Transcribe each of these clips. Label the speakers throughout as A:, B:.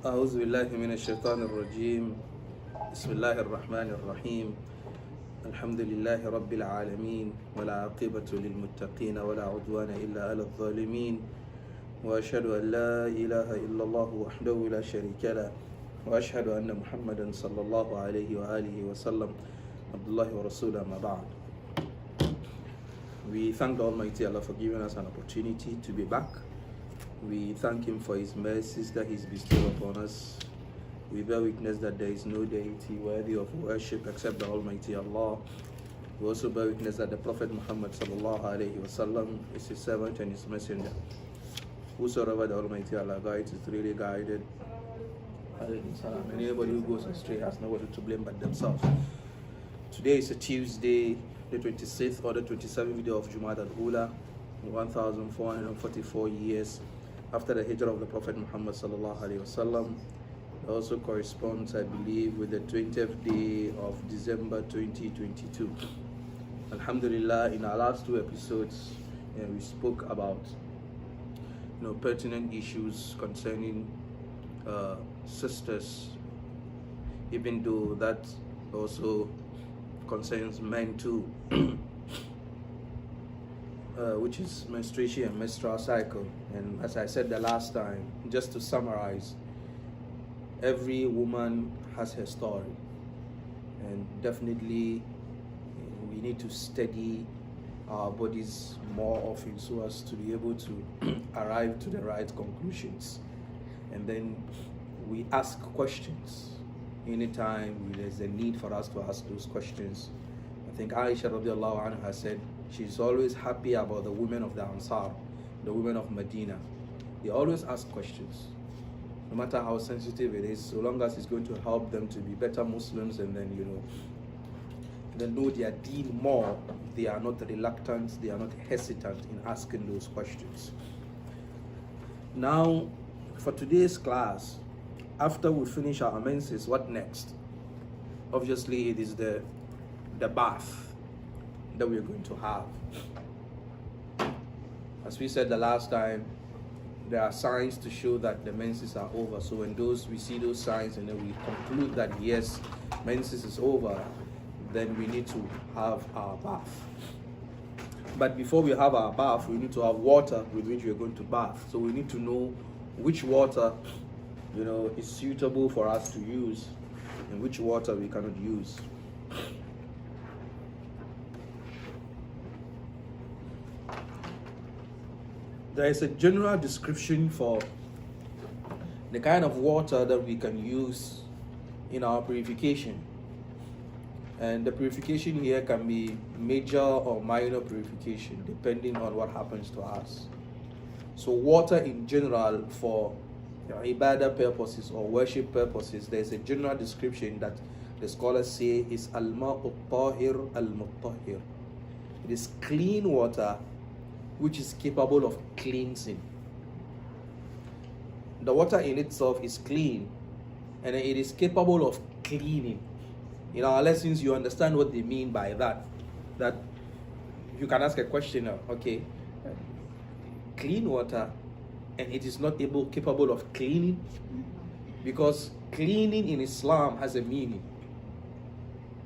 A: أعوذ بالله من الشيطان الرجيم. بسم الله الرحمن الرحيم. الحمد لله رب العالمين ولا عاقبة للمتقين ولا عدوان إلا على الظالمين، وأشهد أن لا إله إلا الله وحده لا شريك له، وأشهد أن محمدا صلى الله عليه وآله وسلم عبد الله ورسوله. ما بعد. We thank the Almighty Allah for giving us an opportunity to be back. We thank Him for His mercies that He's bestowed upon us. We bear witness that there is no deity worthy of worship except the Almighty Allah. We also bear witness that the Prophet Muhammad sallallahu alaihi wasallam is His servant and His messenger. Whosoever the Almighty Allah guides is really guided. And anybody who goes astray has nobody to blame but themselves. Today is a Tuesday, the 26th or the 27th day of Jumad al-Ula, 1444 years after the hijrah of the Prophet Muhammad sallallahu alaihi wasallam. It also corresponds, I believe, with the 20th day of December 2022. Alhamdulillah, in our last two episodes, we spoke about pertinent issues concerning sisters, even though that also concerns men too, which is menstruation and menstrual cycle. And as I said the last time, just to summarize, every woman has her story, and definitely we need to study our bodies more often so as to be able to arrive to the right conclusions. And then we ask questions anytime there's a need for us to ask those questions. I think Aisha radiallahu anha said she's always happy about the women of the Ansar, the women of Medina. They always ask questions, no matter how sensitive it is, so long as it's going to help them to be better Muslims, and then they know their deen more. They are not reluctant, they are not hesitant in asking those questions. Now, for today's class, after we finish our menses, what next? Obviously, it is the bath that we are going to have. As we said the last time, there are signs to show that the menses are over. So when we see those signs and then we conclude that yes, menses is over, then we need to have our bath. But before we have our bath, we need to have water with which we are going to bath. So we need to know which water is suitable for us to use and which water we cannot use. There is a general description for the kind of water that we can use in our purification. And the purification here can be major or minor purification depending on what happens to us. So water in general for ibadah purposes or worship purposes, there is a general description that the scholars say is al-ma'u tahir al-mutahhir. It is clean water which is capable of cleansing. The water in itself is clean and it is capable of cleaning. In our lessons, you understand what they mean by that. That you can ask a question of, okay, clean water and it is not capable of cleaning, because cleaning in Islam has a meaning.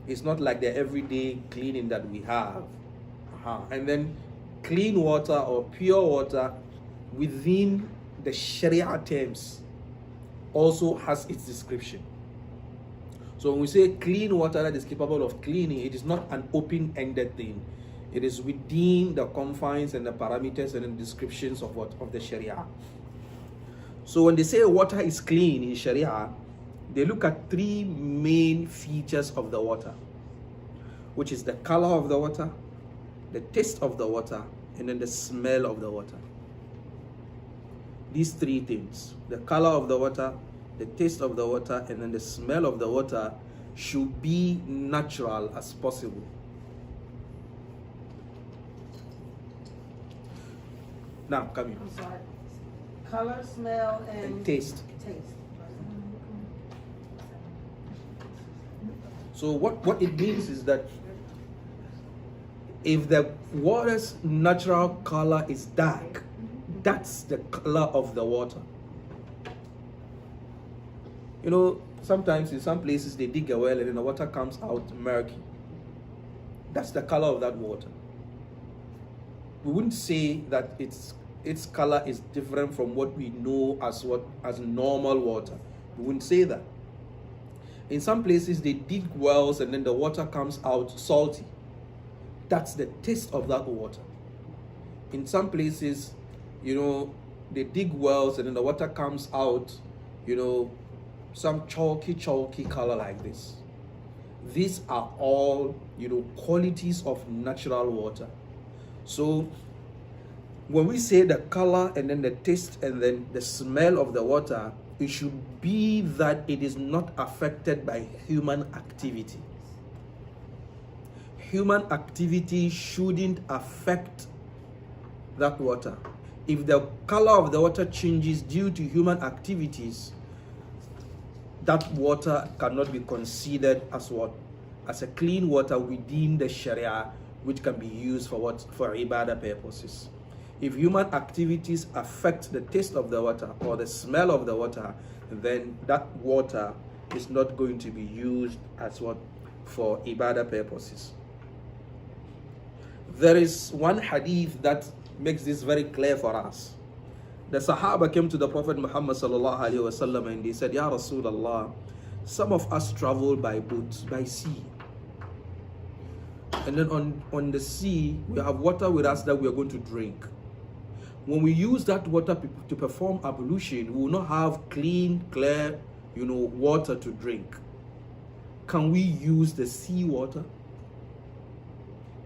A: It's not like the everyday cleaning that we have. And then clean water or pure water within the Sharia terms also has its description. So when we say clean water that is capable of cleaning, it is not an open-ended thing. It is within the confines and the parameters and the descriptions of the Sharia. So when they say water is clean in Sharia, they look at three main features of the water, which is the color of the water, the taste of the water, and then the smell of the water. These three things, the color of the water, the taste of the water, and then the smell of the water, should be natural as possible. Now, come here.
B: I'm sorry. Color, smell, and
A: taste.
B: Taste.
A: So what it means is that if the water's natural color is dark, that's the color of the water. You know, sometimes in some places they dig a well and then the water comes out murky. That's the color of that water. We wouldn't say that its color is different from what we know as normal water. We wouldn't say that. In some places they dig wells and then the water comes out salty. That's the taste of that water. In some places, you know, they dig wells and then the water comes out, you know, some chalky color like this. These are all, you know, qualities of natural water. So when we say the color and then the taste and then the smell of the water, it should be that it is not affected by human activity. Human activity shouldn't affect that water. If the color of the water changes due to human activities, that water cannot be considered as what? As a clean water within the Sharia, which can be used for what? For ibadah purposes. If human activities affect the taste of the water or the smell of the water, then that water is not going to be used as what? For ibadah purposes. There is one hadith that makes this very clear for us. The Sahaba came to the Prophet Muhammad sallallahu alaihi wasallam and they said, Ya Rasulullah, some of us travel by boat, by sea. And then on the sea, we have water with us that we are going to drink. When we use that water to perform ablution, we will not have clean, clear, you know, water to drink. Can we use the sea water?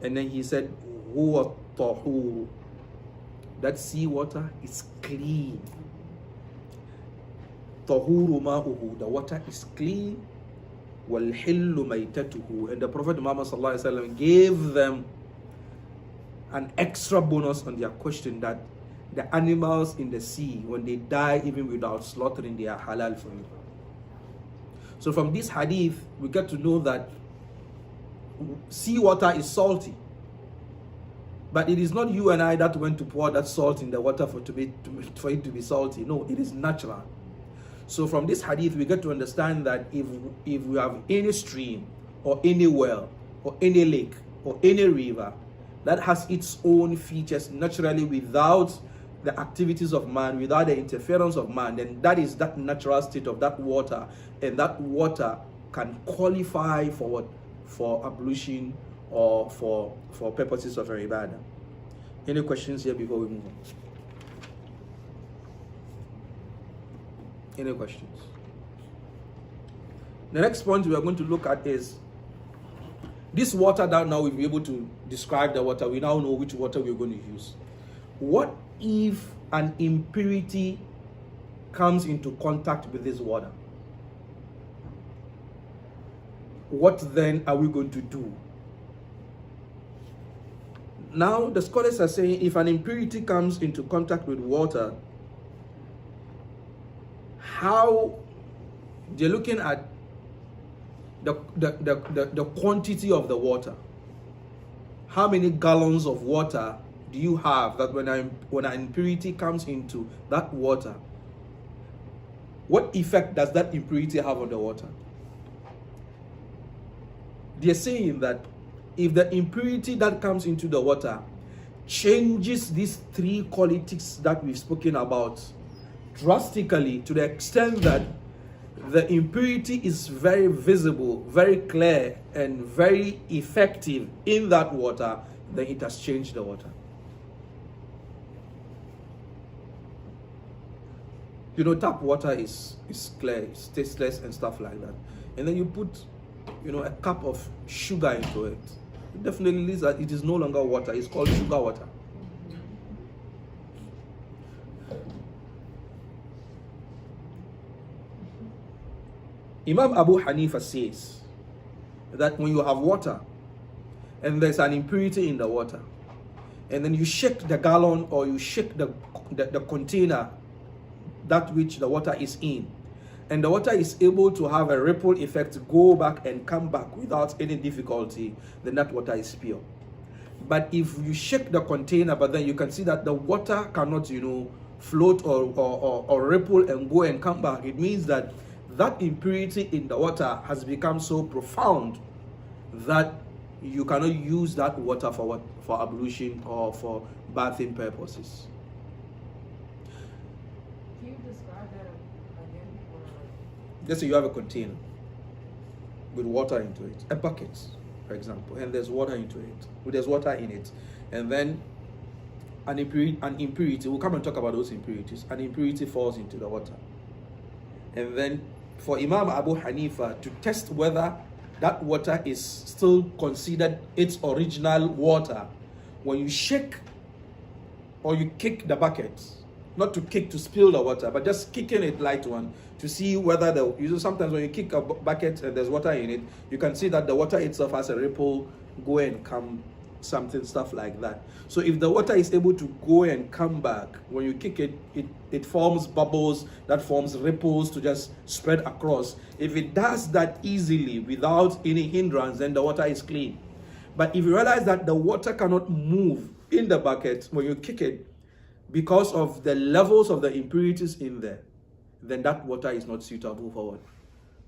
A: And then he said, Huwa tahur. That sea water is clean. Tahuru ma'uhu. The water is clean. Wal hillu maytatuhu. And the Prophet Muhammad sallallahu alaihi wasallam gave them an extra bonus on their question that the animals in the sea, when they die, even without slaughtering, they are halal for you. So from this hadith, we get to know that sea water is salty. But it is not you and I that went to pour that salt in the water for it to be salty. No, it is natural. So from this hadith, we get to understand that if we have any stream or any well or any lake or any river that has its own features naturally without the activities of man, without the interference of man, then that is that natural state of that water, and that water can qualify for what? For ablution or for purposes of ibadah. Any questions here before we move on? Any questions? The next point we are going to look at is this water that now we'll be able to describe the water. We now know which water we're going to use. What if an impurity comes into contact with this water? What then are we going to do? Now, the scholars are saying if an impurity comes into contact with water, how they're looking at the quantity of the water. How many gallons of water do you have that when an impurity comes into that water, what effect does that impurity have on the water? They're saying that if the impurity that comes into the water changes these three qualities that we've spoken about drastically, to the extent that the impurity is very visible, very clear, and very effective in that water, then it has changed the water. You know, tap water is clear, it's tasteless and stuff like that. And then you put, you know, a cup of sugar into it. It definitely means that it is no longer water, it's called sugar water. Imam Abu Hanifa says that when you have water and there's an impurity in the water, and then you shake the gallon or you shake the container that which the water is in, and the water is able to have a ripple effect, go back and come back without any difficulty, then that water is pure. But if you shake the container, but then you can see that the water cannot, you know, float or ripple and go and come back, it means that that impurity in the water has become so profound that you cannot use that water for what? For ablution or for bathing purposes.
C: Can you describe that again?
A: Let's say you have a container with water into it, a bucket, for example, and there's water into it. There's water in it, and then an impurity. We'll come and talk about those impurities. An impurity falls into the water, and then for Imam Abu Hanifa to test whether that water is still considered its original water, when you shake or you kick the bucket, not to kick to spill the water, but just kicking it light one to see whether sometimes when you kick a bucket and there's water in it, you can see that the water itself has a ripple, go and come, stuff like that. So if the water is able to go and come back, when you kick it, it forms bubbles, that forms ripples to just spread across. If it does that easily without any hindrance, then the water is clean. But if you realize that the water cannot move in the bucket when you kick it because of the levels of the impurities in there, then that water is not suitable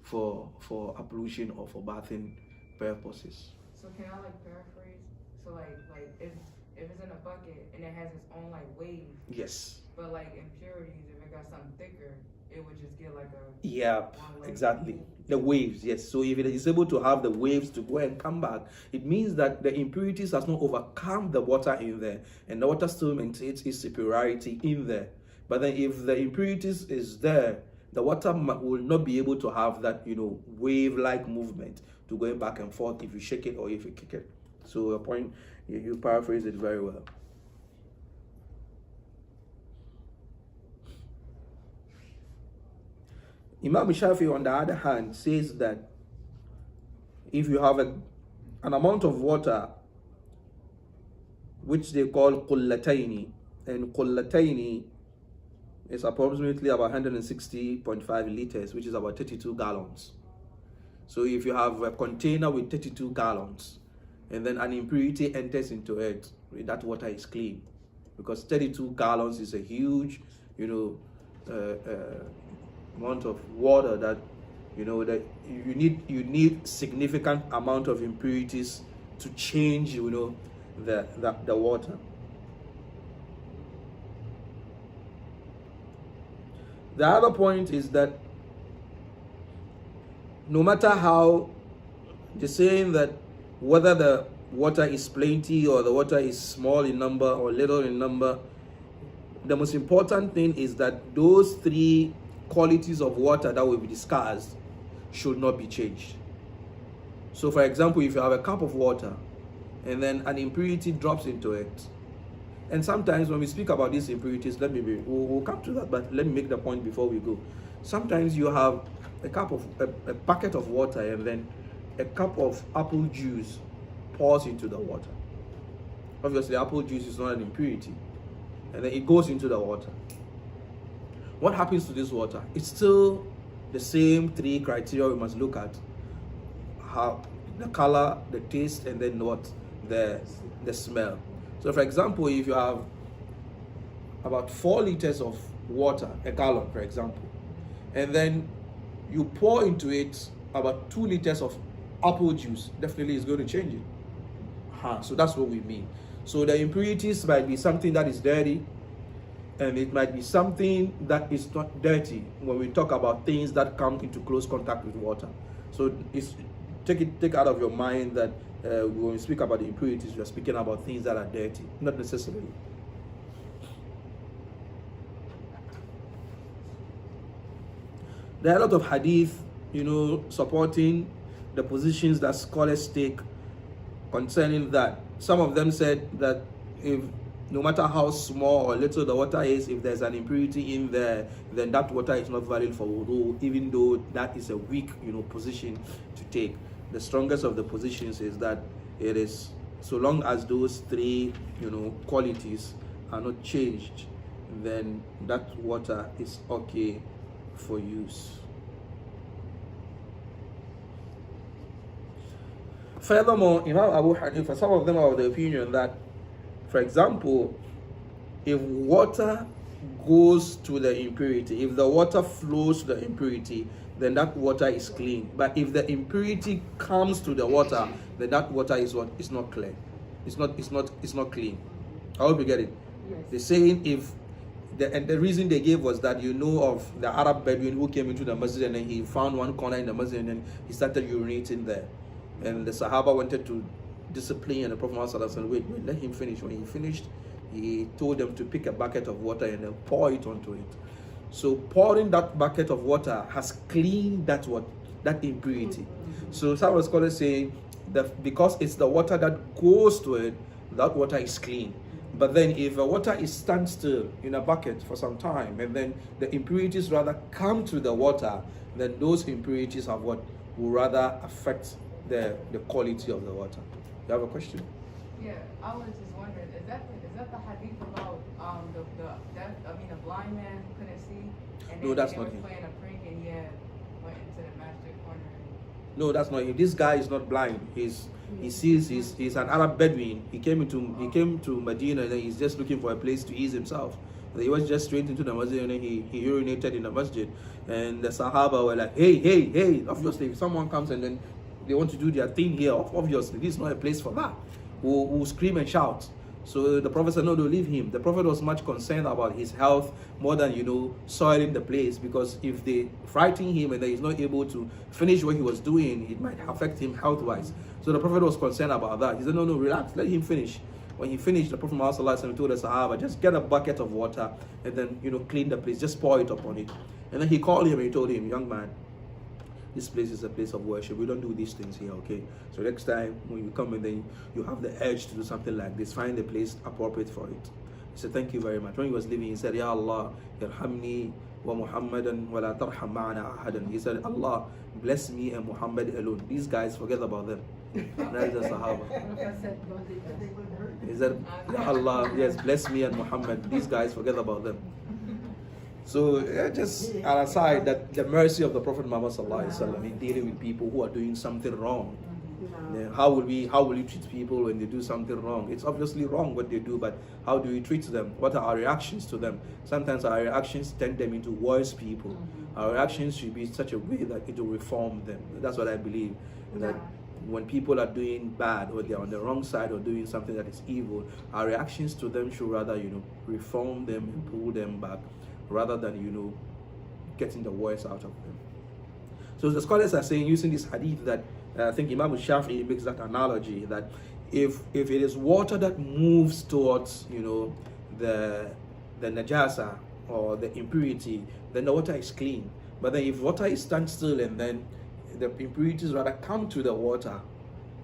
A: for ablution or for bathing purposes.
C: So can I paraphrase? So like if it's in a bucket and it has its own wave.
A: Yes.
C: But impurities, if it got something thicker, it would just get a
A: yeah, exactly. The waves, yes. So if it is able to have the waves to go and come back, it means that the impurities has not overcome the water in there, and the water still maintains its superiority in there. But then if the impurities is there, the water will not be able to have that, wave-like movement to going back and forth if you shake it or if you kick it. So your point, you paraphrase it very well. Imam Shafi, on the other hand, says that if you have an amount of water which they call qullataini, and qullataini is approximately about 160.5 liters, which is about 32 gallons. So if you have a container with 32 gallons, and then an impurity enters into it, that water is clean, because 32 gallons is a huge, amount of water that that you need significant amount of impurities to change the water. The other point is that no matter how they're saying that whether the water is plenty or the water is small in number or little in number, the most important thing is that those three qualities of water that will be discussed should not be changed. So for example, if you have a cup of water and then an impurity drops into it, and sometimes when we speak about these impurities, we'll come to that, but let me make the point before we go. Sometimes you have a bucket of water and then a cup of apple juice pours into the water. Obviously apple juice is not an impurity, and then it goes into the water. What happens to this water? It's still the same three criteria we must look at: how the color, the taste, and then what? The smell. So for example, if you have about 4 liters of water, a gallon for example, and then you pour into it about 2 liters of apple juice, definitely it's going to change it. So that's what we mean. So the impurities might be something that is dirty, and it might be something that is not dirty when we talk about things that come into close contact with water. So take out of your mind that when we speak about the impurities, we are speaking about things that are dirty, not necessarily. There are a lot of hadith, supporting the positions that scholars take concerning that. Some of them said that if no matter how small or little the water is, if there's an impurity in there, then that water is not valid for wudu, even though that is a weak, position to take. The strongest of the positions is that it is, so long as those three, qualities are not changed, then that water is okay for use. Furthermore, Imam Abu Hanifa, some of them are of the opinion that, for example, if water goes to the impurity, if the water flows to the impurity, then that water is clean. But if the impurity comes to the water, then that water is what? It's not clean. It's not clean. I hope you get it.
B: Yes.
A: They're saying and the reason they gave was that you know of the Arab Bedouin who came into the masjid and then he found one corner in the masjid and then he started urinating there. And the Sahaba wanted to discipline, and the Prophet Muhammad said, wait, let him finish. When he finished, he told them to pick a bucket of water and then pour it onto it. So pouring that bucket of water has cleaned that impurity. So some scholars say that because it's the water that goes to it, that water is clean. But then if the water is stand still in a bucket for some time and then the impurities rather come to the water, then those impurities have will rather affect the quality of the water. You have a question?
C: Yeah, I was just wondering, is that the hadith about the blind man who couldn't see, and then
A: No, that's
C: they
A: not
C: was
A: him.
C: playing a prank and he went into the Masjid corner.
A: No, that's not him. This guy is not blind. He sees. He's an Arab Bedouin. He came to Medina and then he's just looking for a place to ease himself. He was just straight into the masjid and then he urinated in the masjid. And the Sahaba were like, hey, obviously if someone comes and then they want to do their thing here, obviously this is not a place for that. Who scream and shout. So the Prophet said, no, leave him. The Prophet was much concerned about his health more than, soiling the place, because if they frighten him and then he's not able to finish what he was doing, it might affect him health-wise. So the Prophet was concerned about that. He said, no, relax, let him finish. When he finished, the Prophet Muhammad told the Sahaba, just get a bucket of water and then, clean the place, just pour it upon it. And then he called him and he told him, young man, this place is a place of worship. We don't do these things here, okay? So next time when you come and then you have the urge to do something like this, find a place appropriate for it. He said, thank you very much. When he was leaving, he said, Ya Allah, yarhamni wa Muhammadan wa la tarham ma'ana ahadan. He said, Allah, bless me and Muhammad alone. These guys, forget about them. That is the Sahaba. He said, Ya Allah, yes, bless me and Muhammad. These guys, forget about them. So just an aside, that the mercy of the Prophet Muhammad sallallahu alaihi wasallam in dealing with people who are doing something wrong. Yeah, how will you treat people when they do something wrong? It's obviously wrong what they do, but how do we treat them? What are our reactions to them? Sometimes our reactions turn them into worse people. Our reactions should be in such a way that it will reform them. That's what I believe. That when people are doing bad or they're on the wrong side or doing something that is evil, our reactions to them should rather, reform them and pull them back, rather than, getting the worst out of them. So the scholars are saying, using this hadith, that I think Imam Shafi'i makes that analogy, that if it is water that moves towards, the najasa or the impurity, then the water is clean. But then if water is stand still and then the impurities rather come to the water,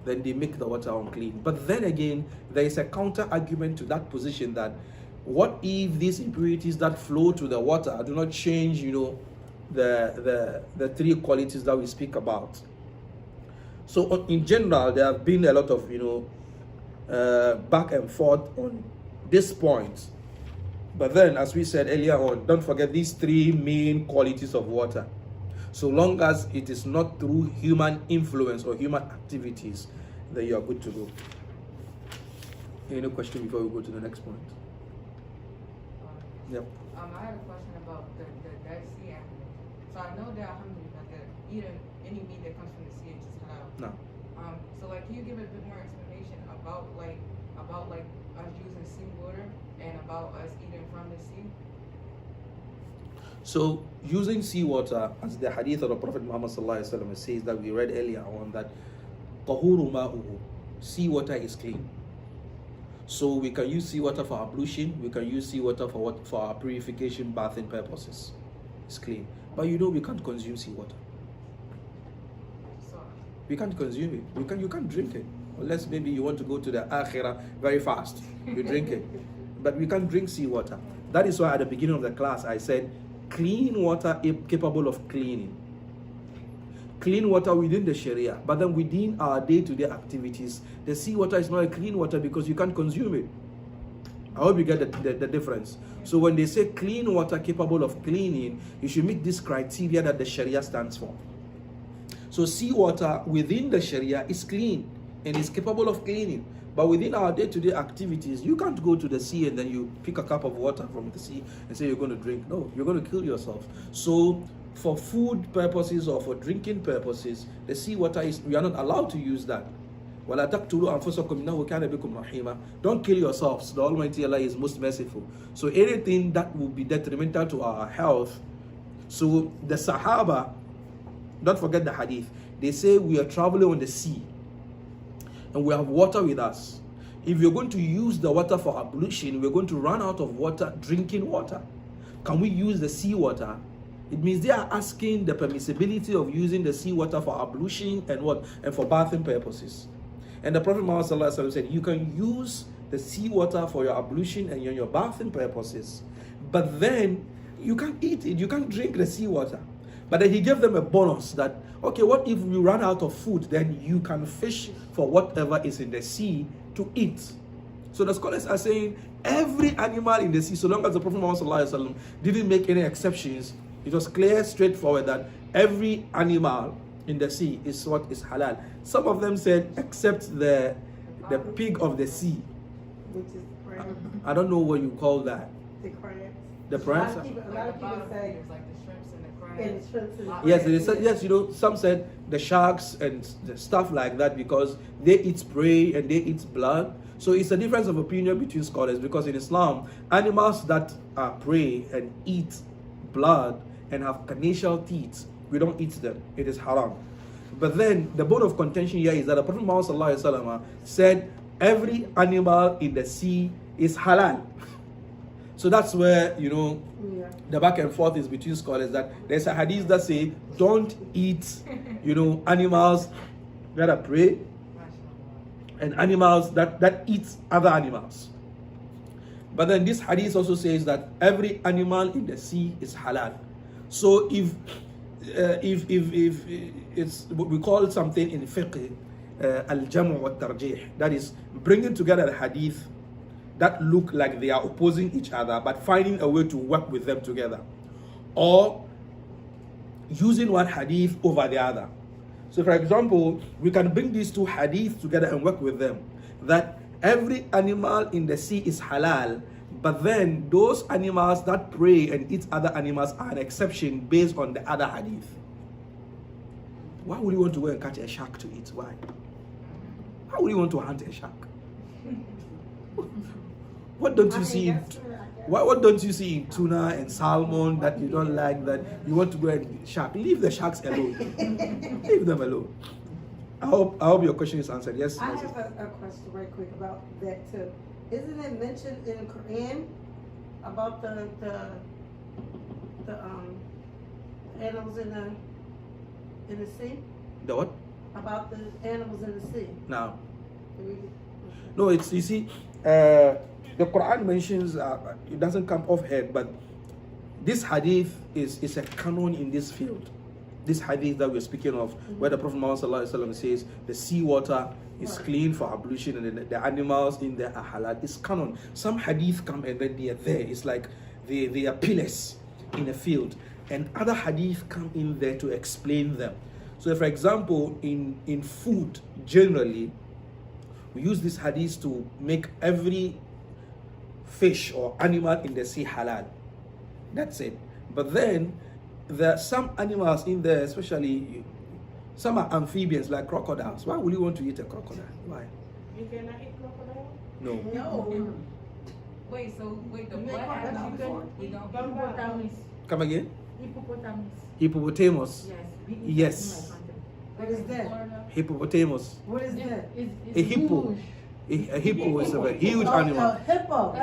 A: then they make the water unclean. But then again, there is a counter argument to that position, that what if these impurities that flow to the water do not change, the three qualities that we speak about? So in general, there have been a lot of, back and forth on this point. But then, as we said earlier on, don't forget these three main qualities of water. So long as it is not through human influence or human activities, then you are good to go. Any question before we go to the next point? Yep.
C: I had a question about the Dead Sea animals. So I know that alhamdulillah that eating any meat that comes from the sea is just halal.
A: No.
C: So can you give a bit more explanation about us using seawater and about us eating from the sea?
A: So using seawater, as the hadith of the Prophet Muhammad says that we read earlier on, that tahuru ma'uhu, seawater is clean. So we can use seawater for ablution, we can use seawater for our purification, bathing purposes. It's clean. But we can't consume seawater. We can't consume it. You can't drink it. Unless maybe you want to go to the akhirah very fast. You drink it. But we can't drink seawater. That is why at the beginning of the class I said clean water is capable of cleaning. Clean water within the Sharia, but then within our day-to-day activities, the seawater is not a clean water because you can't consume it. I hope you get the difference. So when they say clean water capable of cleaning, you should meet this criteria that the Sharia stands for. So seawater within the Sharia is clean and is capable of cleaning. But within our day-to-day activities, you can't go to the sea and then you pick a cup of water from the sea and say you're going to drink. No, you're going to kill yourself. So for food purposes or for drinking purposes, the seawater we are not allowed to use that. وَلَا تَقْتُلُوا أَنفُسَكُمْ إِنَّهُ كَانَ بِكُمْ رَحِيمًا. Don't kill yourselves. The Almighty Allah is most merciful. So anything that will be detrimental to our health. So the Sahaba, don't forget the hadith. They say we are traveling on the sea and we have water with us. If you're going to use the water for ablution, we're going to run out of water, drinking water. Can we use the seawater? It means they are asking the permissibility of using the seawater for ablution and what? And for bathing purposes. And the Prophet Muhammad said, you can use the seawater for your ablution and your bathing purposes. But then you can't eat it, you can't drink the seawater. But then he gave them a bonus that, okay, what if we run out of food? Then you can fish for whatever is in the sea to eat. So the scholars are saying every animal in the sea, so long as the Prophet Muhammad didn't make any exceptions, it was clear, straightforward that every animal in the sea is what is halal. Some of them said except the pig of the sea.
B: Which is crab.
A: I don't know what you call that.
B: The crabs.
A: The crabs?
B: A lot of people say
C: It's like the shrimps and the crabs.
B: and the shrimps and
A: Yes, it is, yes, you know, some said the sharks and the stuff like that because they eat prey and they eat blood. So it's a difference of opinion between scholars because in Islam, animals that are prey and eat blood and have carnassial teeth, we don't eat them. It is haram. But then the bone of contention here is that the Prophet Muhammad said every animal in the sea is halal. So that's where, you know, the back and forth is between scholars that there's a hadith that say don't eat, you know, animals that are prey and animals that eat other animals. But then this hadith also says that every animal in the sea is halal. So if it's what we call something in fiqh al-jamu wa tarjih, that is bringing together the hadith that look like they are opposing each other but finding a way to work with them together, or using one hadith over the other. So for example, we can bring these two hadiths together and work with them, that every animal in the sea is halal, but then those animals that prey and eat other animals are an exception based on the other hadith. Why would you want to go and catch a shark to eat? Why? Why would you want to hunt a shark? What don't you see? What don't you see in tuna and salmon that you don't like, that you want to go and eat shark? Leave the sharks alone. Leave them alone. I hope your question is answered. Yes.
B: I have a question right quick about that too. Isn't it mentioned in the Quran about the animals in the sea?
A: The what?
B: About the animals in the sea.
A: Now.
B: Can we-
A: No, it's, you see, the Quran mentions, it doesn't come off head, but this hadith is a canon in this field. This hadith that we're speaking of, where the Prophet Muhammad says the seawater is clean for ablution and the animals in there are halal, is canon. Some hadith come and then they are there. It's like they are pillars in a field. And other hadith come in there to explain them. So for example, in food, generally, we use this hadith to make every fish or animal in the sea halal. That's it. But then there are some animals in there, especially some are amphibians like crocodiles. Why would you want to eat a crocodile? Why?
D: You cannot eat crocodile?
A: No.
B: No.
C: Wait, so wait, the
D: You
C: what
D: can
C: animal? We don't eat
D: hippopotamus.
A: Come again?
D: Hippopotamus.
A: Hippopotamus.
D: Yes. we eat
A: Yes.
D: that in my country.
B: What is that?
C: Florida?
A: Hippopotamus.
B: What is that?
D: It's
A: A hippo.
D: huge.
A: A hippo is a huge
B: Oh,
A: animal.
B: a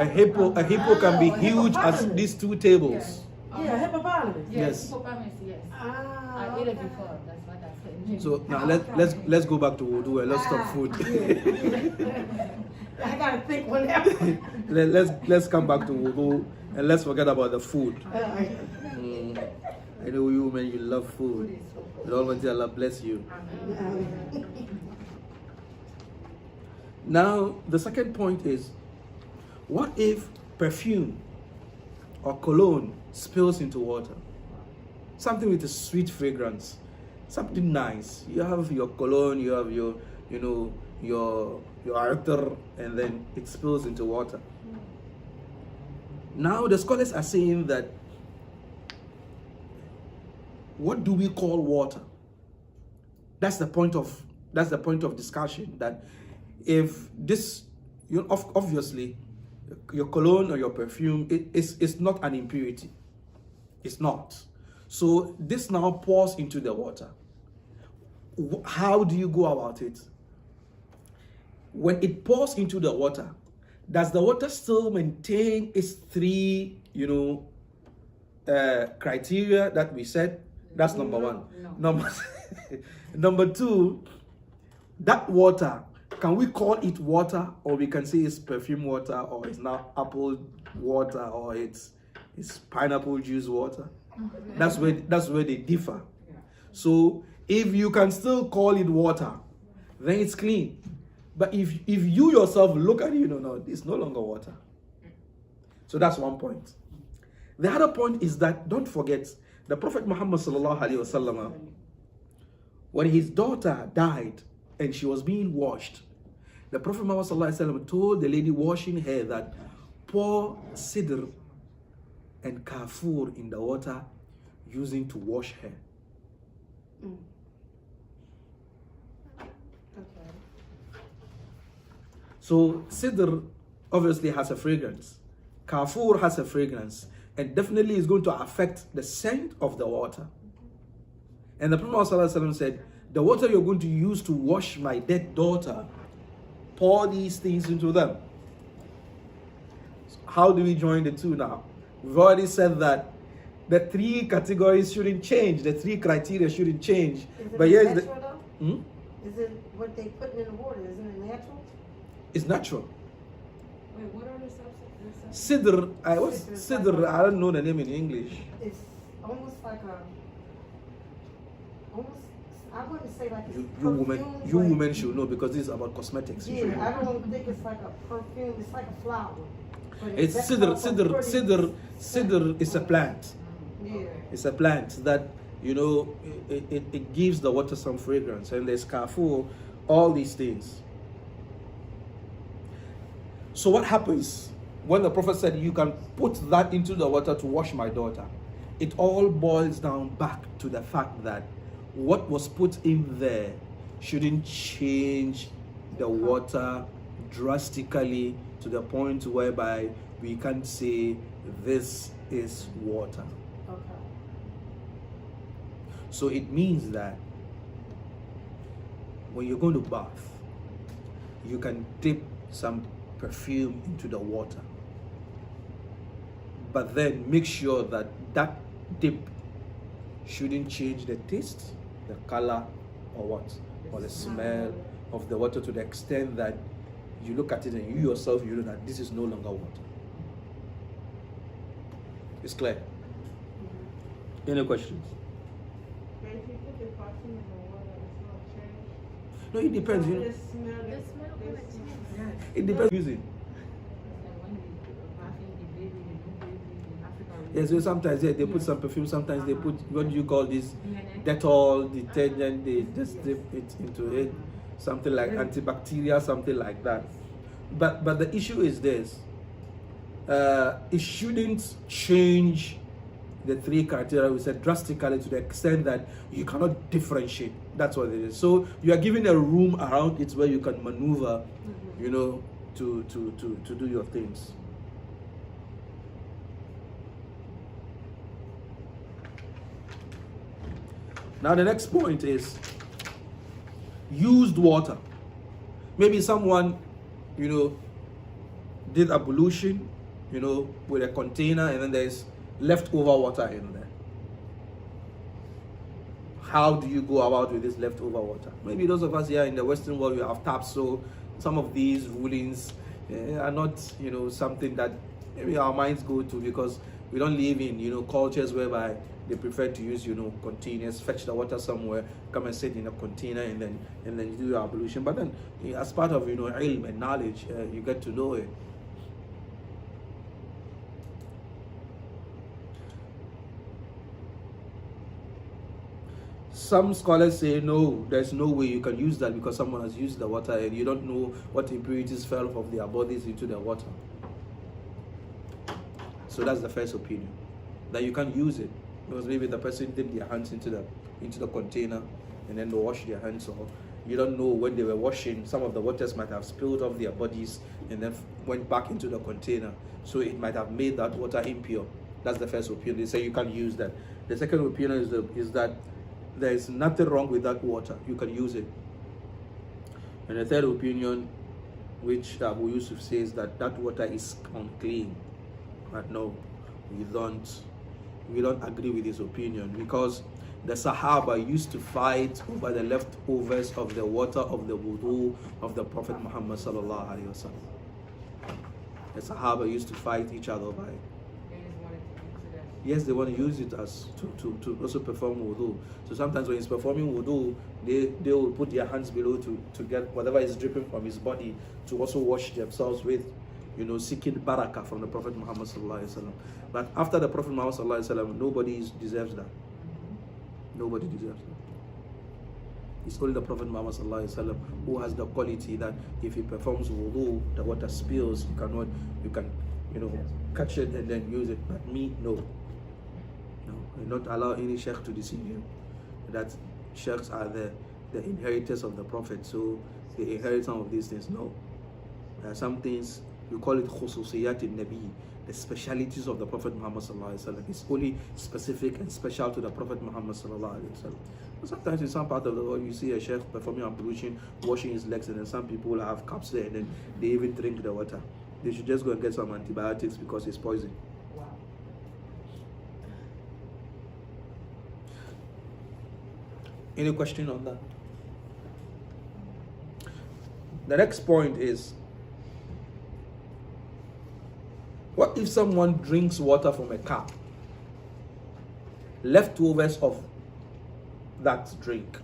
B: hippo.
A: A hippo can be
B: Oh, a
A: huge as
B: hippopotamus.
A: these two tables.
B: Yeah, hippopotamus.
A: Yes.
D: Hippopotamus, yes.
B: Ah,
D: I ate it
B: okay.
D: before. That's what I said.
A: So now let's go back to wudu and let's talk food.
B: I gotta think one after.
A: let's come back to wudu and let's forget about the food. I know you, man, you love food. And Almighty Allah bless you. Now, the second point is, what if perfume or cologne spills into water? Something with a sweet fragrance, something nice. You have your cologne, you have your, you know, your attar, and then it spills into water. Now, the scholars are saying that what do we call water? That's the point of discussion. That if this, obviously, your cologne or your perfume, it's not an impurity. It's not. So this now pours into the water. How do you go about it? When it pours into the water, does the water still maintain its three, criteria that we said? That's number one.
B: No.
A: Number two, that water, can we call it water, or we can say it's perfume water, or it's now apple water, or it's pineapple juice water? That's where they differ. So if you can still call it water, then it's clean. But if you yourself look at it, no, it's no longer water. So that's one point. The other point is that, don't forget, the Prophet Muhammad sallallahu alaihi wasallam, when his daughter died and she was being washed, the Prophet Muhammad sallallahu alaihi wasallam told the lady washing her that pour sidr and kafur in the water using to wash her.
B: Okay.
A: So sidr obviously has a fragrance. Kafur has a fragrance, and definitely is going to affect the scent of the water. And the Prophet ﷺ said, the water you're going to use to wash my dead daughter, pour these things into them. How do we join the two now? We've already said that the three categories shouldn't change, the three criteria shouldn't change.
B: Is it
A: But here's
B: natural though? Is it what they put in the water? Isn't it natural?
A: It's natural.
C: Wait, what are the substances?
A: Sidr,
B: Sidr is like
A: I don't know the name in English.
B: It's almost like I wouldn't say like it's
A: You
B: perfume,
A: women should know, because this is about cosmetics. You should know.
B: Yeah, I don't think it's like a perfume. It's like a flower. But
A: It's
B: that's
A: sidr.
B: also pretty
A: Sidr is a plant.
B: Yeah.
A: It's a plant that, it gives the water some fragrance. And there's kafur, all these things. So what happens when the Prophet said you can put that into the water to wash my daughter? It all boils down back to the fact that what was put in there shouldn't change the water drastically to the point whereby we can say this is water.
B: Okay.
A: So it means that when you're going to bath, you can dip some perfume into the water, but then make sure that that dip shouldn't change the taste, the color, or the smell of the water, to the extent that you look at it and you yourself, you know that this is no longer water. It's clear. Any questions?
D: But if you put the perfume in the water, it's not changed.
A: No, it depends.
D: The
A: The
D: smell
C: gonna change.
A: it depends. Using. Yes, so sometimes they put some perfume. Sometimes they put, what do you call this? Dettol detergent. They just dip it into it, something like antibacterial, something like that. But the issue is this: it shouldn't change the three criteria we said drastically, to the extent that you cannot differentiate. That's what it is. So you are given a room around it where you can maneuver, to do your things. Now the next point is used water. Maybe someone, did ablution, with a container, and then there's leftover water in there. How do you go about with this leftover water? Maybe those of us here in the Western world, we have taps, so some of these rulings are not, something that maybe our minds go to, because we don't live in, cultures whereby they prefer to use, containers, fetch the water somewhere, come and sit in a container, and then you do your ablution. But then, as part of, ilm and knowledge, you get to know it. Some scholars say no, there's no way you can use that, because someone has used the water and you don't know what impurities fell from their bodies into the water. So that's the first opinion, that you can use it. Because maybe the person dipped their hands into the container and then they wash their hands, or you don't know when they were washing, some of the waters might have spilled off their bodies and then went back into the container. So it might have made that water impure. That's the first opinion. They say you can't use that. The second opinion is that there is nothing wrong with that water. You can use it. And the third opinion, which Abu Yusuf says, that water is unclean. But no, we don't agree with his opinion, because the Sahaba used to fight over the leftovers of the water of the wudu of the Prophet Muhammad sallallahu alaihi wasallam. The Sahaba used to fight each other by it.
C: They just wanted to use it as.
A: Yes, they want to use it as to also perform wudu. So sometimes when he's performing wudu, they will put their hands below to get whatever is dripping from his body to also wash themselves with, seeking barakah from the Prophet Muhammad sallallahu alaihi wasallam. But after the Prophet Muhammad sallallahu alaihi wasallam, nobody deserves that. Nobody deserves that. It's only the Prophet Muhammad sallallahu alaihi wasallam who has the quality that if he performs wudu, the water spills, you can catch it and then use it. But me, no. I not allow any sheikh to deceive you. That sheikhs are the inheritors of the Prophet, so they inherit some of these things. No. There are some things, you call it khususiyat al-Nabi, the specialities of the Prophet Muhammad sallallahu alaihi wasallam. It's only specific and special to the Prophet Muhammad sallallahu alaihi wasallam. Sometimes in some part of the world, you see a sheikh performing ablution, washing his legs, and then some people will have cups there, and then they even drink the water. They should just go and get some antibiotics because it's poison.
C: Wow.
A: Any question on that? The next point is, what if someone drinks water from a cup? Leftovers of that drink.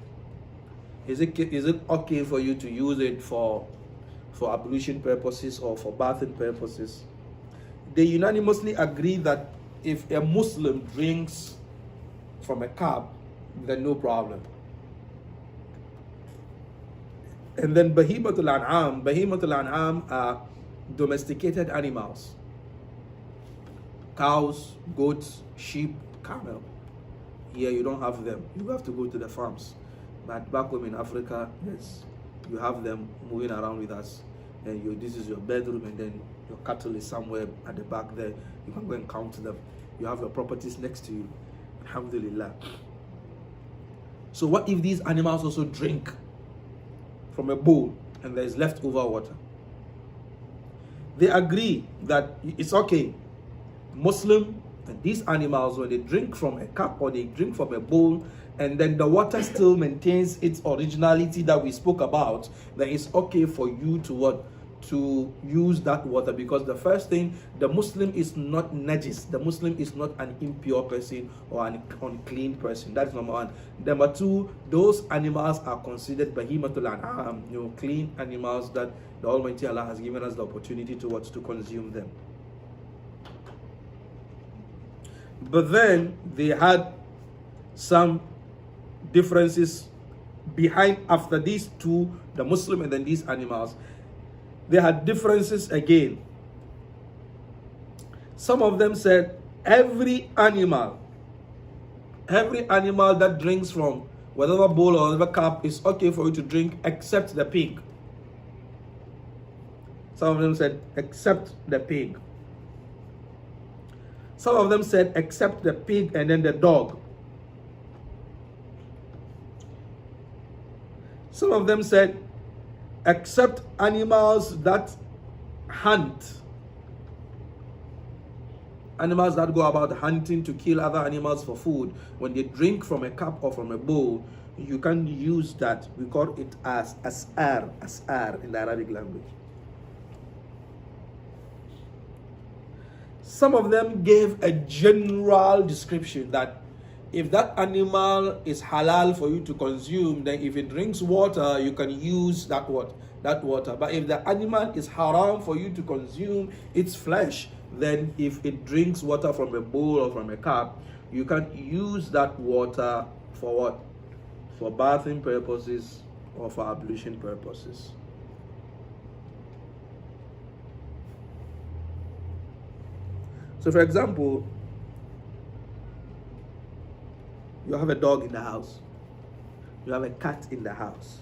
A: Is it okay for you to use it for ablution purposes or for bathing purposes? They unanimously agree that if a Muslim drinks from a cup, then no problem. And then Bahimatul An'am are domesticated animals. Cows, goats, sheep, camel. Here you don't have them. You have to go to the farms. But back home in Africa, yes, you have them moving around with us. And this is your bedroom, and then your cattle is somewhere at the back there. You can go and count them. You have your properties next to you. Alhamdulillah. So what if these animals also drink from a bowl and there is leftover water? They agree that it's okay. Muslim and these animals, when they drink from a cup or they drink from a bowl, and then the water still maintains its originality that we spoke about, then it's okay for you to use that water, because the first thing, the Muslim is not najis. The Muslim is not an impure person or an unclean person. That's number one. Number two, those animals are considered bahimatul an'am, clean animals that the Almighty Allah has given us the opportunity to consume them. But then they had some differences behind, after these two, the Muslim and then these animals. They had differences again. Some of them said every animal that drinks from whatever bowl or whatever cup is okay for you to drink except the pig. Some of them said except the pig. Some of them said except the pig and then the dog. Some of them said except animals that hunt. Animals that go about hunting to kill other animals for food. When they drink from a cup or from a bowl, you can use that. We call it as as'ar in the Arabic language. Some of them gave a general description that if that animal is halal for you to consume, then if it drinks water, you can use that water. But if the animal is haram for you to consume its flesh, then if it drinks water from a bowl or from a cup, you can use that water for what? For bathing purposes or for ablution purposes. So for example, You have a dog in the house. You have a cat in the house.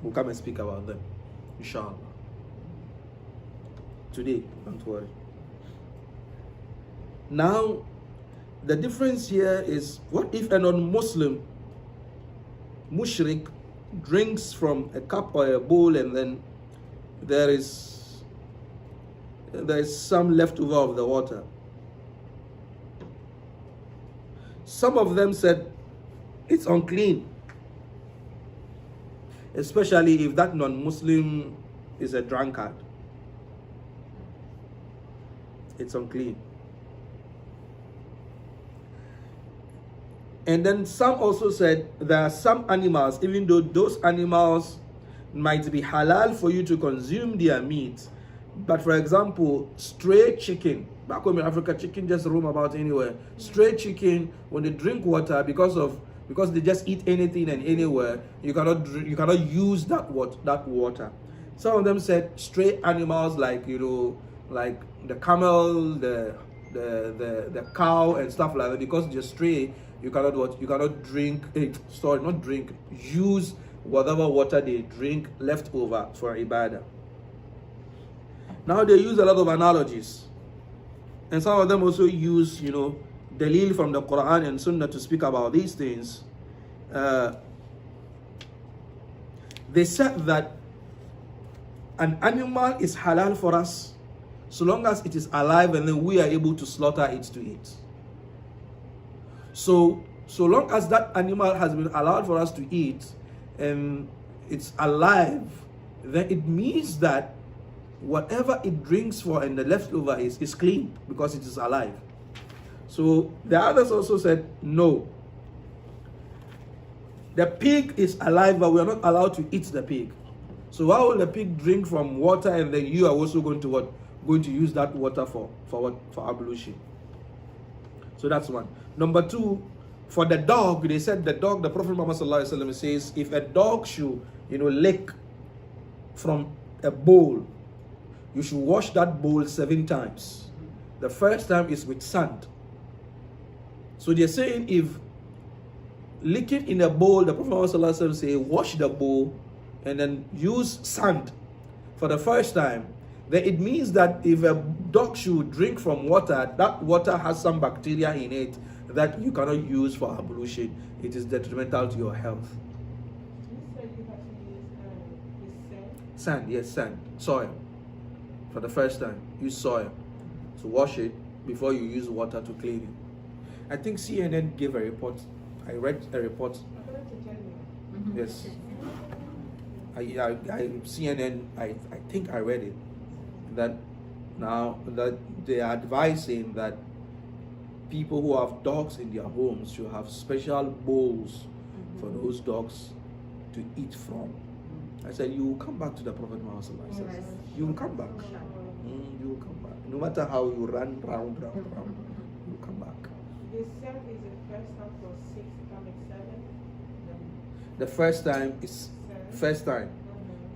A: We'll come and speak about them, inshallah. Today, don't worry. Now, the difference here is, what if a non-Muslim mushrik drinks from a cup or a bowl, and then there is some leftover of the water? Some of them said it's unclean, especially if that non-Muslim is a drunkard. It's unclean. And then some also said there are some animals, even though those animals might be halal for you to consume their meat, but for example, stray chicken, back home in Africa, chicken just roam about anywhere. Stray chicken, when they drink water, because they just eat anything and anywhere, you cannot use that water. Some of them said stray animals like the camel, the cow and stuff like that, because they're stray, you cannot drink, use whatever water they drink left over for ibadah. Now they use a lot of analogies, and some of them also use dalil from the Quran and Sunnah to speak about these things. They said that an animal is halal for us so long as it is alive, and then we are able to slaughter it to eat. So long as that animal has been allowed for us to eat and it's alive, then it means that whatever it drinks for and the leftover is clean because it is alive. So the others also said no. The pig is alive, but we are not allowed to eat the pig. So why will the pig drink from water, and then you are also going to use that water for ablution? So that's one. Number two, for the dog, they said the Prophet Muhammad ﷺ says, if a dog should lick from a bowl, you should wash that bowl 7 times. The first time is with sand. So they're saying, if licking in a bowl, the Prophet Muhammad ﷺ say, wash the bowl and then use sand for the first time, then it means that if a dog should drink from water, that water has some bacteria in it that you cannot use for ablution. It is detrimental to your health.
D: You said you have to use sand.
A: Sand, yes, sand. Soil. For the first time, use soil. So wash it before you use water to clean it. I think CNN gave a report. I read a report. Yes. CNN, I think I read it. That now that they are advising that people who have dogs in their homes should have special bowls for those dogs to eat from. I said, you will come back to the Prophet Muhammad. You will come back. You will come back. No matter how you run round, you will come back.
D: The 7 is the first time for 6 coming 7.
A: The first time is first time.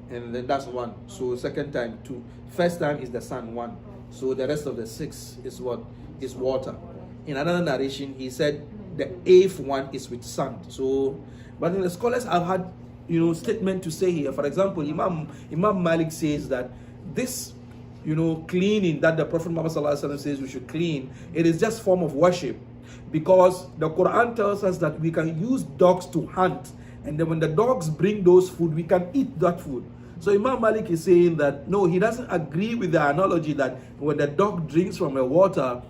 A: And then that's 1. So second time 2. First time is the sun 1. So the rest of the 6 is what? Is water. In another narration, he said the 8th one is with sand. So, but then the scholars have had statement to say here. For example, Imam Malik says that this cleaning that the Prophet Muhammad ﷺ says we should clean, it is just form of worship, because the Quran tells us that we can use dogs to hunt, and then when the dogs bring those food, we can eat that food. So Imam Malik is saying that no, he doesn't agree with the analogy that when the dog drinks from a water,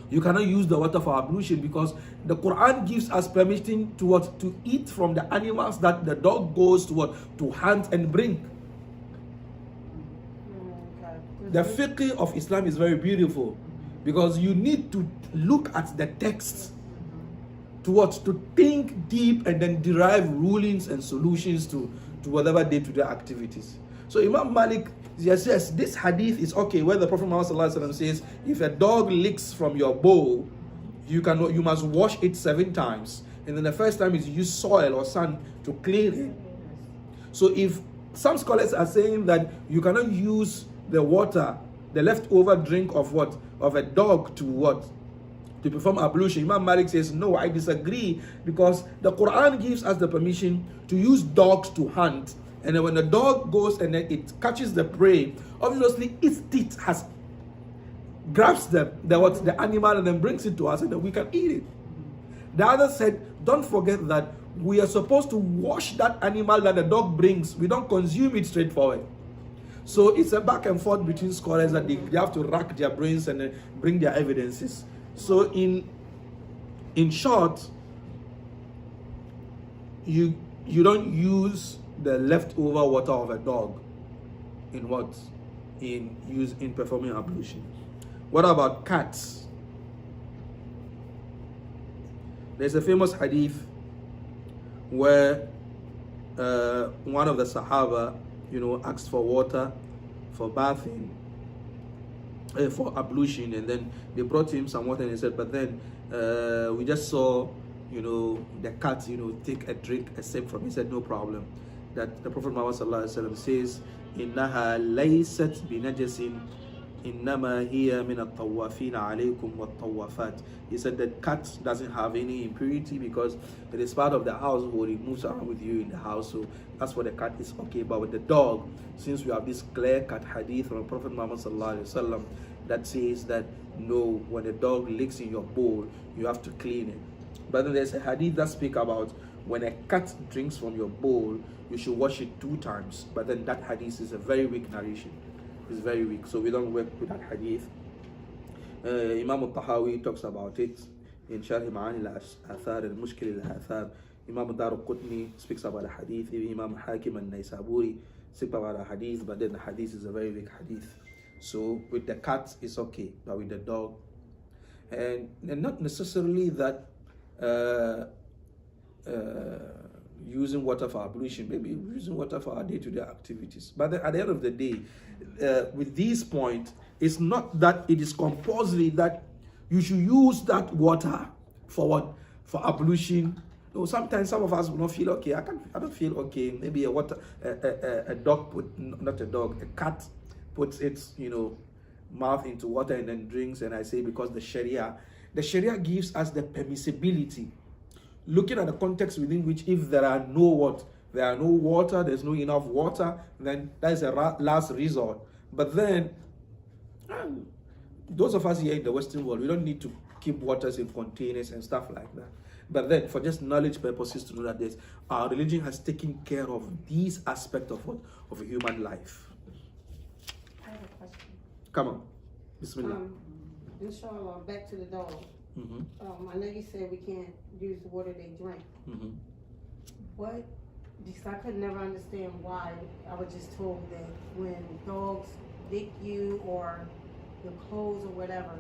A: you cannot use the water for ablution, because the Quran gives us permission to eat from the animals that the dog goes to hunt and bring. The fiqh of Islam is very beautiful, because you need to look at the texts to think deep and then derive rulings and solutions to whatever day-to-day activities. So Imam Malik says this hadith is okay, where the Prophet Muhammad ﷺ says, if a dog licks from your bowl, you must wash it 7 times, and then the first time is use soil or sand to clean it. So if some scholars are saying that you cannot use the water the leftover drink of what? Of a dog to what? To perform ablution. Imam Malik says, no, I disagree, because the Quran gives us the permission to use dogs to hunt. And then when the dog goes and then it catches the prey, obviously its teeth grabs the animal and then brings it to us, and then we can eat it. The other said, don't forget that we are supposed to wash that animal that the dog brings. We don't consume it straightforward. So it's a back and forth between scholars that they have to rack their brains and then bring their evidences. So in short, you don't use the leftover water of a dog in what? In performing ablution. What about cats? There's a famous hadith where one of the Sahaba, asked for water for bathing, for ablution, and then they brought him some water, and he said, but then we just saw, the cat, take a drink, a sip from it. He said, no problem. That the Prophet Muhammad says, "Innaha laysat binajasin, innama hiya min at-tawafin alaykum wat-tawafat." He said that cat doesn't have any impurity because it is part of the household. It moves around with you in the house, so that's what the cat is okay. But with the dog, since we have this clear-cut hadith from the Prophet Muhammad that says that no, when the dog licks in your bowl, you have to clean it. But then there's a hadith that speaks about when a cat drinks from your bowl, you should wash it 2 times. But then that hadith is a very weak narration. It's very weak, so we don't work with that hadith. Imam al-Tahawi talks about it in Sharh Ma'ani al-Athar, al-Mushkil al-Athar. Imam al-Darqutni speaks about the hadith. Imam Hakim al-Naisaburi speaks about the hadith, but then the hadith is a very weak hadith. So with the cat, it's okay, but with the dog, and not necessarily that using water for ablution, maybe using water for our day-to-day activities. But at the end of the day, with this point, it's not that it is compulsory that you should use that water for what? For ablution. No, sometimes some of us will not feel okay. I don't feel okay. Maybe a cat puts its mouth into water and then drinks, and I say because the Sharia gives us the permissibility. Looking at the context within which, if there are no water, there's no enough water, then that is a last resort. But then, those of us here in the Western world, we don't need to keep waters in containers and stuff like that. But then, for just knowledge purposes, to know that our religion has taken care of these aspects of a human life.
B: I have a question.
A: Come on, Bismillah.
B: Inshallah, back to the dog.
A: Mm-hmm.
B: I know you said we can't use the water they drink.
A: Mm-hmm.
B: What? Because I could never understand why. I was just told that when dogs lick you or your clothes or whatever,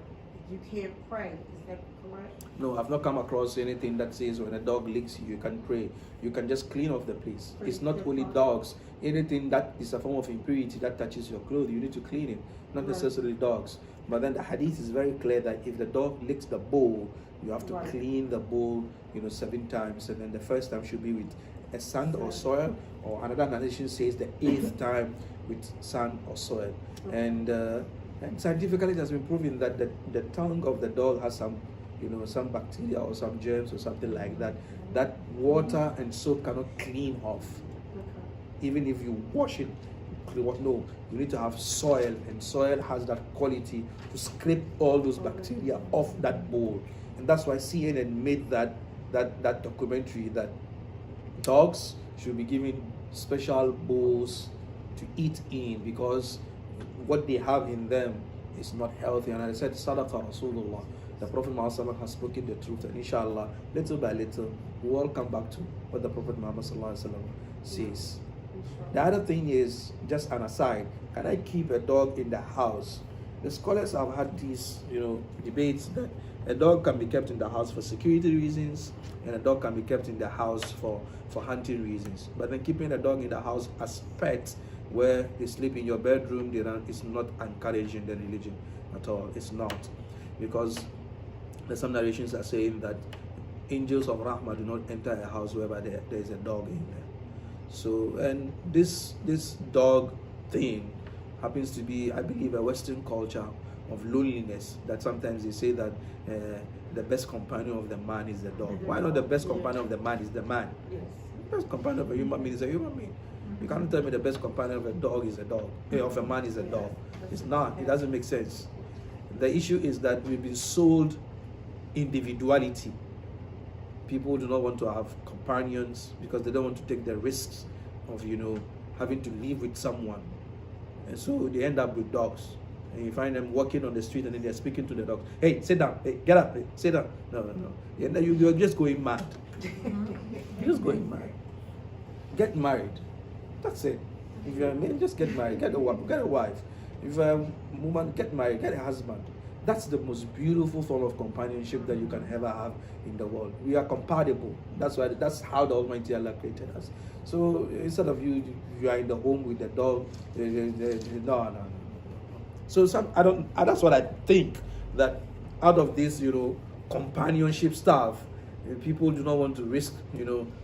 B: you can't pray. Is that correct?
A: No, I've not come across anything that says when a dog licks you, you can pray. You can just clean off the place. It's not only dogs. Anything that is a form of impurity that touches your clothes, you need to clean it. Not necessarily dogs. But then the hadith is very clear that if the dog licks the bowl, you have to clean the bowl, 7 times. And then the first time should be with a sand or soil, or another narration says the 8th time with sand or soil. And scientifically it has been proven that the tongue of the dog has some bacteria or some germs or something like that, that water and soap cannot clean off. Even if you wash it, no, you need to have soil, and soil has that quality to scrape all those bacteria off that bowl. And that's why CNN made that documentary that dogs should be given special bowls to eat in, because what they have in them is not healthy. And I said, Sadaqa Rasulullah, the Prophet Muhammad has spoken the truth, and inshallah, little by little, we will come back to what the Prophet Muhammad says. The other thing is, just an aside, can I keep a dog in the house? The scholars have had these, debates that a dog can be kept in the house for security reasons, and a dog can be kept in the house for hunting reasons. But then keeping a dog in the house as pets, where they sleep in your bedroom, is not encouraged in the religion at all. It's not, because there's some narrations are saying that angels of Rahmah do not enter a house whereby there is a dog in there. So, and this dog thing, happens to be, I believe, a Western culture of loneliness, that sometimes they say that the best companion of the man is the dog. Why not the best companion of the man is the man?
B: Yes.
A: The best companion of a human being is a human being. You can't tell me the best companion of a dog is a dog, of a man is a dog. It's not. It doesn't make sense. The issue is that we've been sold individuality. People do not want to have companions because they don't want to take the risks of, having to live with someone. And so they end up with dogs. And you find them walking on the street and then they're speaking to the dog. Hey, sit down. Hey, get up. Hey, sit down. No. And then you're just going mad. You're just going mad. Get married. That's it. If you're a man, just get married. Get a wife. If you're a woman, get married. Get a husband. That's the most beautiful form of companionship that you can ever have in the world. We are compatible. That's how the Almighty Allah created us. So instead of you are in the home with the dog, no. So that's what I think, that out of this, companionship stuff, people do not want to risk,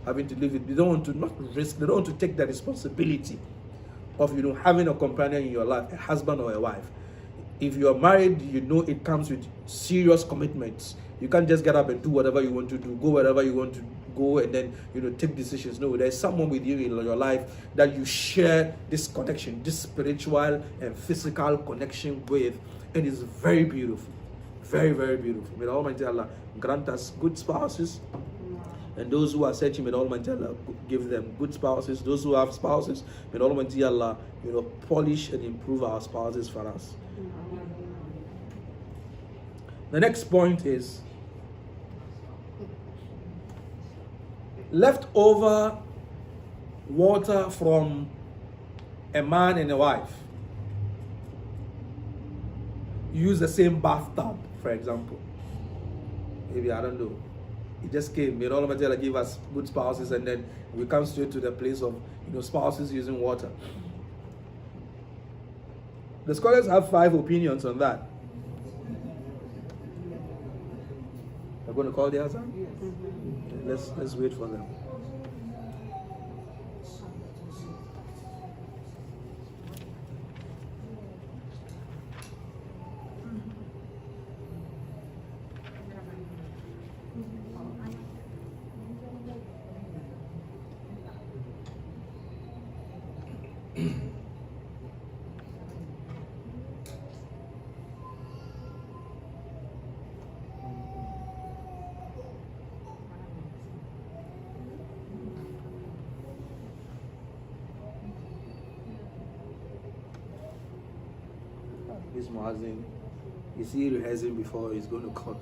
A: having to live it. They don't want to take the responsibility of, having a companion in your life, a husband or a wife. If you are married, it comes with serious commitments. You can't just get up and do whatever you want to do, go wherever you want to go, and then, take decisions. No, there's someone with you in your life that you share this connection, this spiritual and physical connection with. And it's very beautiful. Very, very beautiful. May Almighty Allah grant us good spouses. And those who are searching, may Almighty Allah give them good spouses. Those who have spouses, may Almighty Allah, polish and improve our spouses for us. The next point is leftover water from a man and a wife. Use the same bathtub, for example. Maybe, I don't know. It just came. May Almighty Allah give us good spouses, and then we come straight to the place of spouses using water. The scholars have 5 opinions on that. We're going to call the answer? Let's wait for them. This Muazzin, is he rehearsing before he's going to call?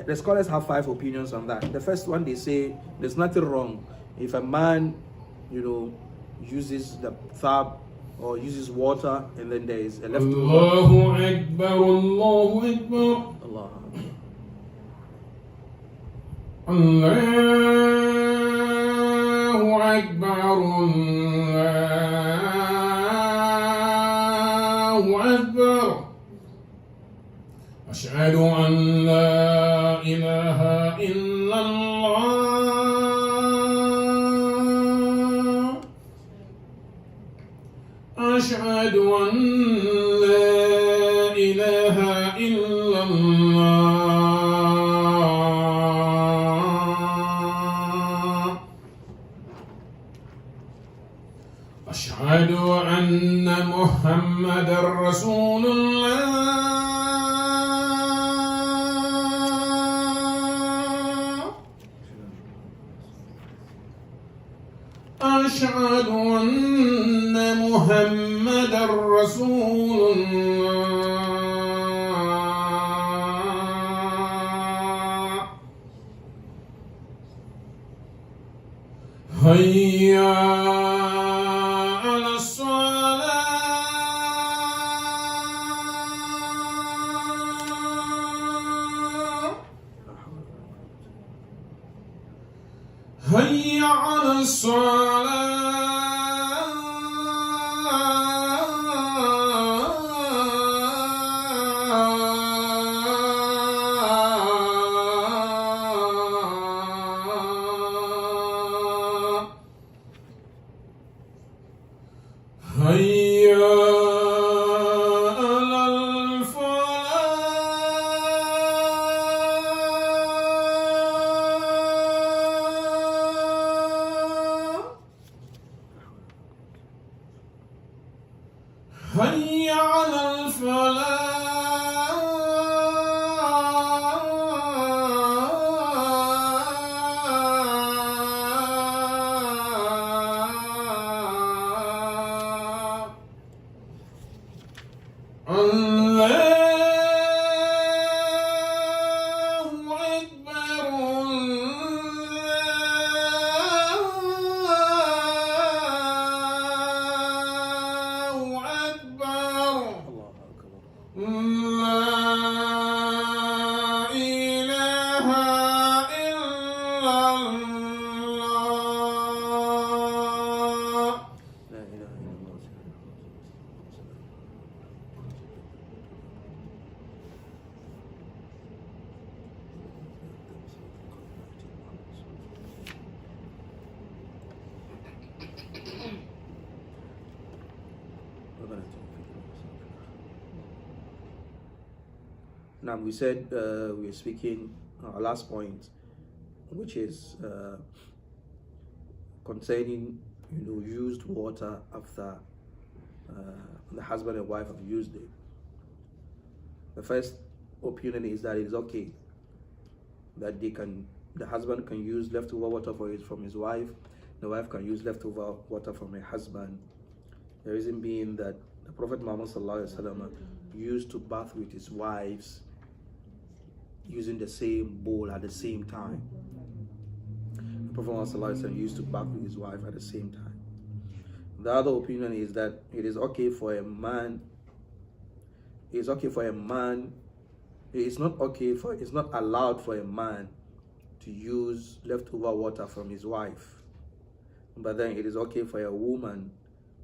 A: The scholars have 5 opinions on that. The first one, they say there's nothing wrong if a man, uses the tap or uses water and then there is a leftover.
E: Allahu Akbar, Allahu Akbar.
A: Allah.
E: Allahu Akbar, Allahu Akbar. Ashhadu an la ilaha illallah. Ashhadu an la ilaha illallah. أشهد أن محمد رسول الله. أشهد أن محمد رسول الله. هيا هيا على الصلاة حي على الفلاح الله أكبر الله أكبر
A: الله أكبر.
E: لا إله إلا الله
A: لا إله إلا الله. Now we said we are speaking our last point, which is concerning used water after the husband and wife have used it. The first opinion is that it is okay that the husband can use leftover water from his wife, the wife can use leftover water from her husband. The reason being that the Prophet Muhammad ﷺ used to bath with his wives using the same bowl at the same time. The Prophet Muhammad ﷺ used to bath with his wife at the same time. The other opinion is that it is okay for a man. It's not allowed for a man to use leftover water from his wife, but then it is okay for a woman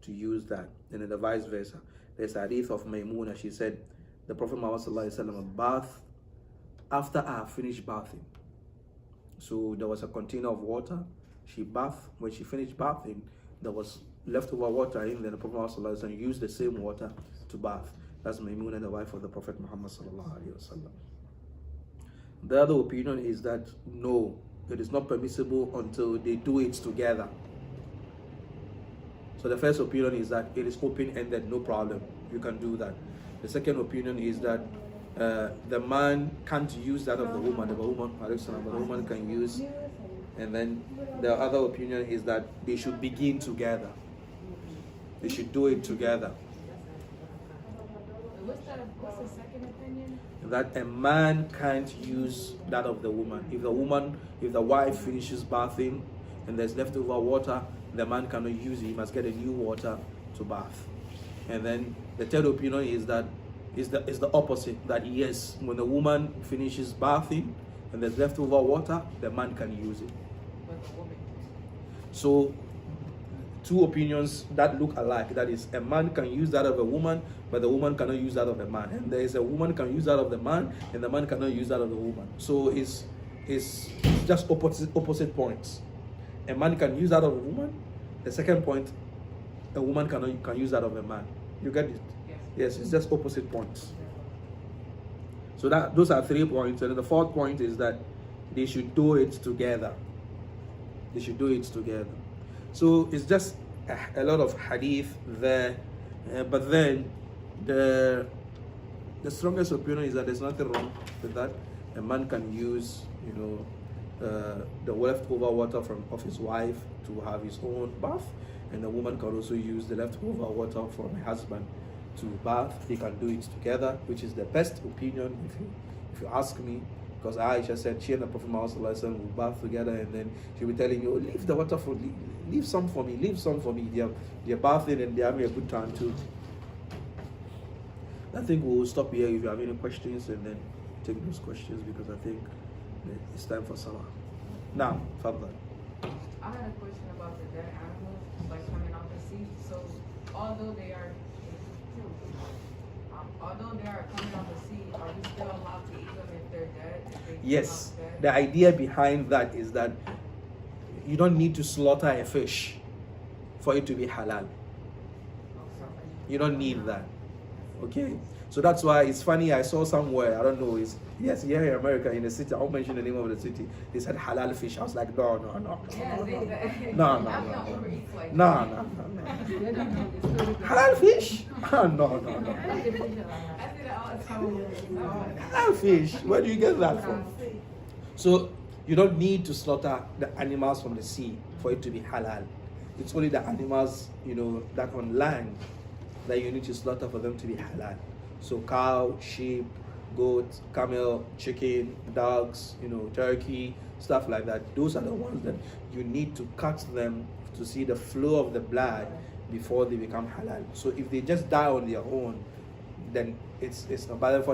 A: to use that, and then the vice versa. There's a hadith of Maymuna. She said the Prophet Muhammad ﷺ bathed after I finished bathing. So there was a container of water. She bathed. When she finished bathing, there was leftover water in there. The Prophet Muhammad ﷺ used the same water to bath. That's Maymuna, the wife of the Prophet Muhammad ﷺ. The other opinion is that no, it is not permissible until they do it together. So the first opinion is that it is open-ended, no problem, you can do that. The second opinion is that the man can't use that of the woman, the woman can use. And then the other opinion is that they should begin together. They should do it together.
C: What's the second opinion?
A: That a man can't use that of the woman. If the wife finishes bathing and there's leftover water, the man cannot use it. He must get a new water to bath. And then the third opinion is that is the opposite. That yes, when the woman finishes bathing and there's leftover water, the man can use it.
C: But the woman.
A: So two opinions that look alike. That is, a man can use that of a woman, but the woman cannot use that of a man. And there is a woman can use that of the man, and the man cannot use that of the woman. So it's just opposite points. A man can use that of a woman. The second point, a woman can use that of a man. You get it?
C: Yes.
A: Yes, it's just opposite points. So those are 3 points. And then the fourth point is that they should do it together. They should do it together. So it's just a lot of hadith there. But then the strongest opinion is that there's nothing wrong with that. A man can use, the leftover water of his wife to have his own bath, and the woman can also use the leftover water from her husband to bath. They can do it together, which is the best opinion if you ask me, because Aisha said she and the Prophet Muhammad will bath together, and then she'll be telling you, leave the water for leave some for me, leave some for me. They're bathing and they're having a good time too. I think we'll stop here if you have any questions, and then take those questions, because I think it's time for Salah. Now, Fadlan.
C: I had a question about the dead animals, like coming out the sea. So, although they are coming out the sea, are we still allowed to eat them if they're dead? If they
A: Yes,
C: come out dead?
A: the idea behind that is that you don't need to slaughter a fish for it to be halal. You don't need that. Okay? So that's why it's funny. I saw somewhere, I don't know, it's yes, here in America, in the city. I won't mention the name of the city. They said halal fish. I was like, no.
C: Yeah,
A: No.
C: I'm not overeat like
A: No. Halal fish? No.
C: I see that all the time.
A: Halal fish. Where do you get that from? So you don't need to slaughter the animals from the sea for it to be halal. It's only the animals, that on land that you need to slaughter for them to be halal. So cow, sheep, goat, camel, chicken, dogs, turkey, stuff like that. Those are the ones that you need to cut them to see the flow of the blood before they become halal. So if they just die on their own, then it's not. But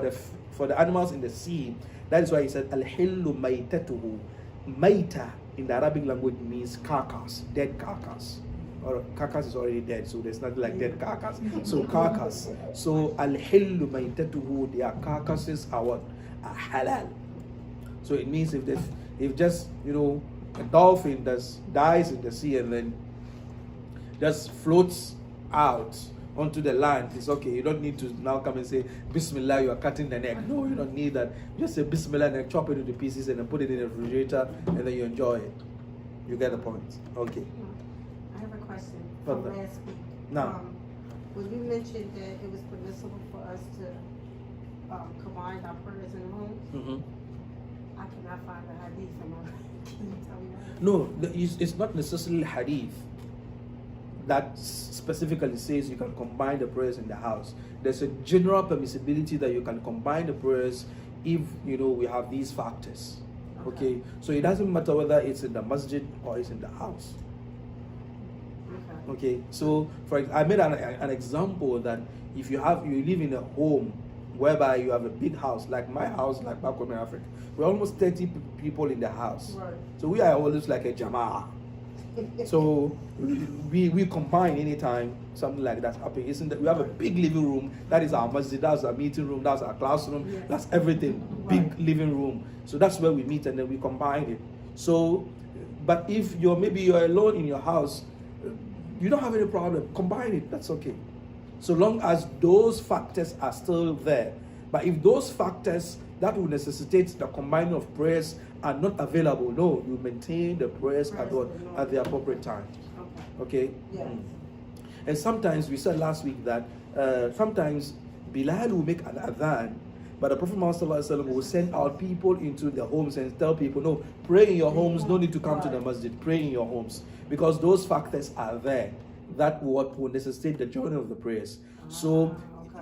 A: for the animals in the sea, that is why he said al-hillu maitatuhu. Maita in the Arabic language means carcass, dead carcass. Or carcass is already dead, so there's nothing like dead carcass. So carcass. So al-hillu maitatuhu, their carcasses are what? Are halal. So it means if just a dolphin dies in the sea and then just floats out onto the land, it's okay. You don't need to now come and say Bismillah, you are cutting the neck. No, you don't need that. Just say Bismillah and then chop it into pieces and then put it in the refrigerator and then you enjoy it. You get the point. Okay.
B: I have a question
A: What
B: from
A: the-
B: last week.
A: Now.
B: When you mentioned that it was permissible for us to combine our prayers in homes,
A: Mm-hmm.
B: I cannot find a hadith in my Can you tell me that?
A: No, it's not necessarily hadith that specifically says you can combine the prayers in the house. There's a general permissibility that you can combine the prayers if we have these factors. Okay, so it doesn't matter whether it's in the masjid or it's in the house. Okay, so I made an example that if you live in a home whereby you have a big house, like my house, like back home in Africa, we're almost 30 people in the house.
B: Right.
A: So we are always like a jama'ah. So we combine anytime something like that happens. Isn't that we have a big living room, that is our masjid, that's our meeting room, that's our classroom,
B: Yes.
A: that's everything. Big living room. So that's where we meet and then we combine it. So but if you're alone in your house, you don't have any problem. Combine it, that's okay. So long as those factors are still there. But if those factors that will necessitate the combining of prayers are not available, no, you maintain the prayers at the appropriate time. Okay?
B: Yes.
A: And sometimes, we said last week that sometimes Bilal will make an adhan, but the Prophet Muhammad will send out people into the homes and tell people, no, pray in your homes, no need to come to the masjid, pray in your homes. Because those factors are there. That what will necessitate the joining of the prayers. So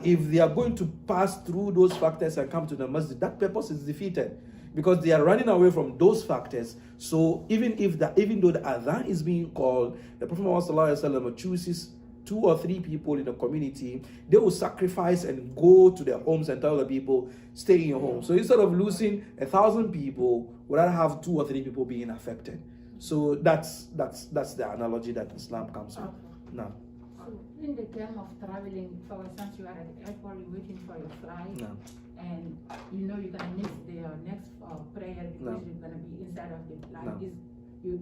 A: if they are going to pass through those factors and come to the masjid, that purpose is defeated. Because they are running away from those factors. So even though the adhan is being called, the Prophet Muhammad chooses 2 or 3 people in the community, they will sacrifice and go to their homes and tell the people, stay in your home. So instead of losing 1,000 people, we'd rather have 2 or 3 people being affected. So that's the analogy that Islam comes with. Now.
F: So in the term of traveling, for instance, you are at the airport, you're waiting for your flight,
A: No.
F: and you're gonna miss the next prayer because
A: No.
F: you're gonna be inside of the flight.
A: No.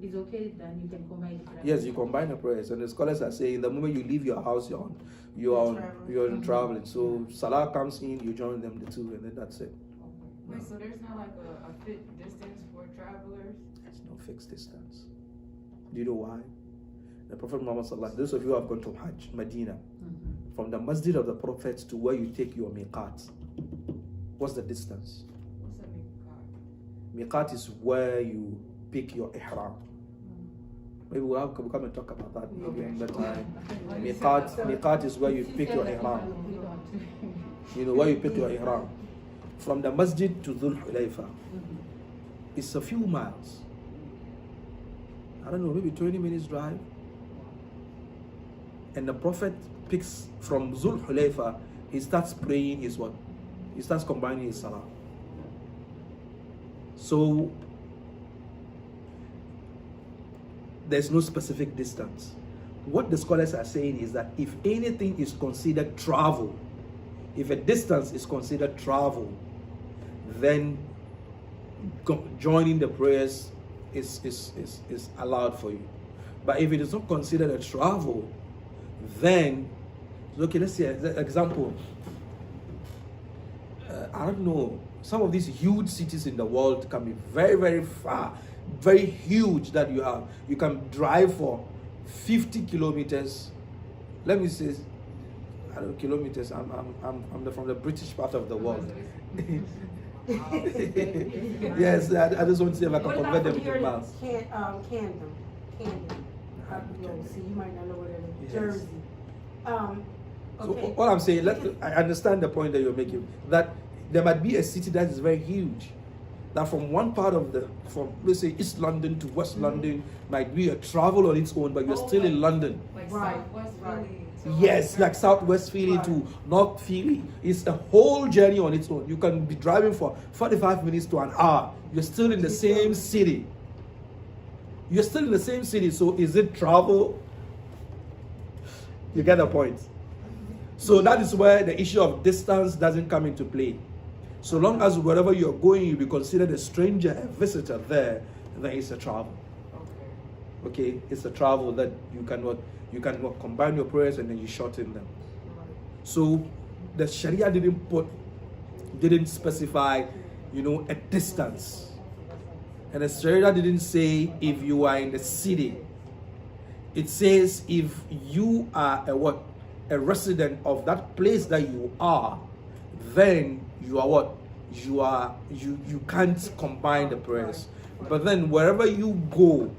F: It's okay, then you can combine the prayer.
A: Yes, you combine the prayers, and the scholars are saying the moment you leave your house, you're traveling. So Salah comes in, you join them the two, and then that's it.
C: Wait, so there's not like a fit distance for travelers?
A: There's no fixed distance. Do you know why? The Prophet Muhammad sallallahu alaihi wasallam, those of you who have gone to Hajj, Medina, from the Masjid of the Prophet to where you take your miqat, what's the distance?
C: What's a miqat?
A: Miqat is where you pick your ihram. Maybe we'll come and talk about that maybe another time. Miqat is where you pick your ihram. Where you pick your ihram. From the Masjid to Dhul Hulayfa, it's a few miles. I don't know, maybe 20 minutes drive. And the Prophet picks from Dhul Hulayfa, he starts praying his what? He starts combining his salah. So there's no specific distance. What the scholars are saying is that if anything is considered travel, if a distance is considered travel, then joining the prayers is allowed for you. But if it is not considered a travel, then, okay, let's see an example. I don't know, some of these huge cities in the world can be very, very far, very huge, that you can drive for 50 kilometers. Let me say, I don't know, kilometers. I'm from the British part of the world. Yes, I just want to see if I can
B: What
A: convert
B: about
A: them
B: from here
A: to
B: to
A: miles.
B: Camden? See, you might not know where that is.
A: Yes.
B: Jersey.
A: So
B: Okay.
A: what I'm saying, I understand the point that you're making, that there might be a city that is very huge, that from one part of from let's say East London to West London might be a travel on its own, but you're still in London.
C: Like
B: Right,
C: Southwest
B: right.
C: Philly. to
A: Yes, like Southwest Philly
B: Right.
A: to North Philly. It's a whole journey on its own. You can be driving for 45 minutes to an hour. You're still in the same city. You're still in the same city, so is it travel? You get the point. So that is where the issue of distance doesn't come into play. So long as wherever you're going, you be considered a stranger, a visitor there, then it's a travel.
C: Okay.
A: Okay, it's a travel that you cannot combine your prayers and then you shorten them. So the Sharia didn't specify, a distance. And the Sharia didn't say if you are in the city. It says if you are a resident of that place that you are, then you are what? You can't combine the prayers. But then wherever you go,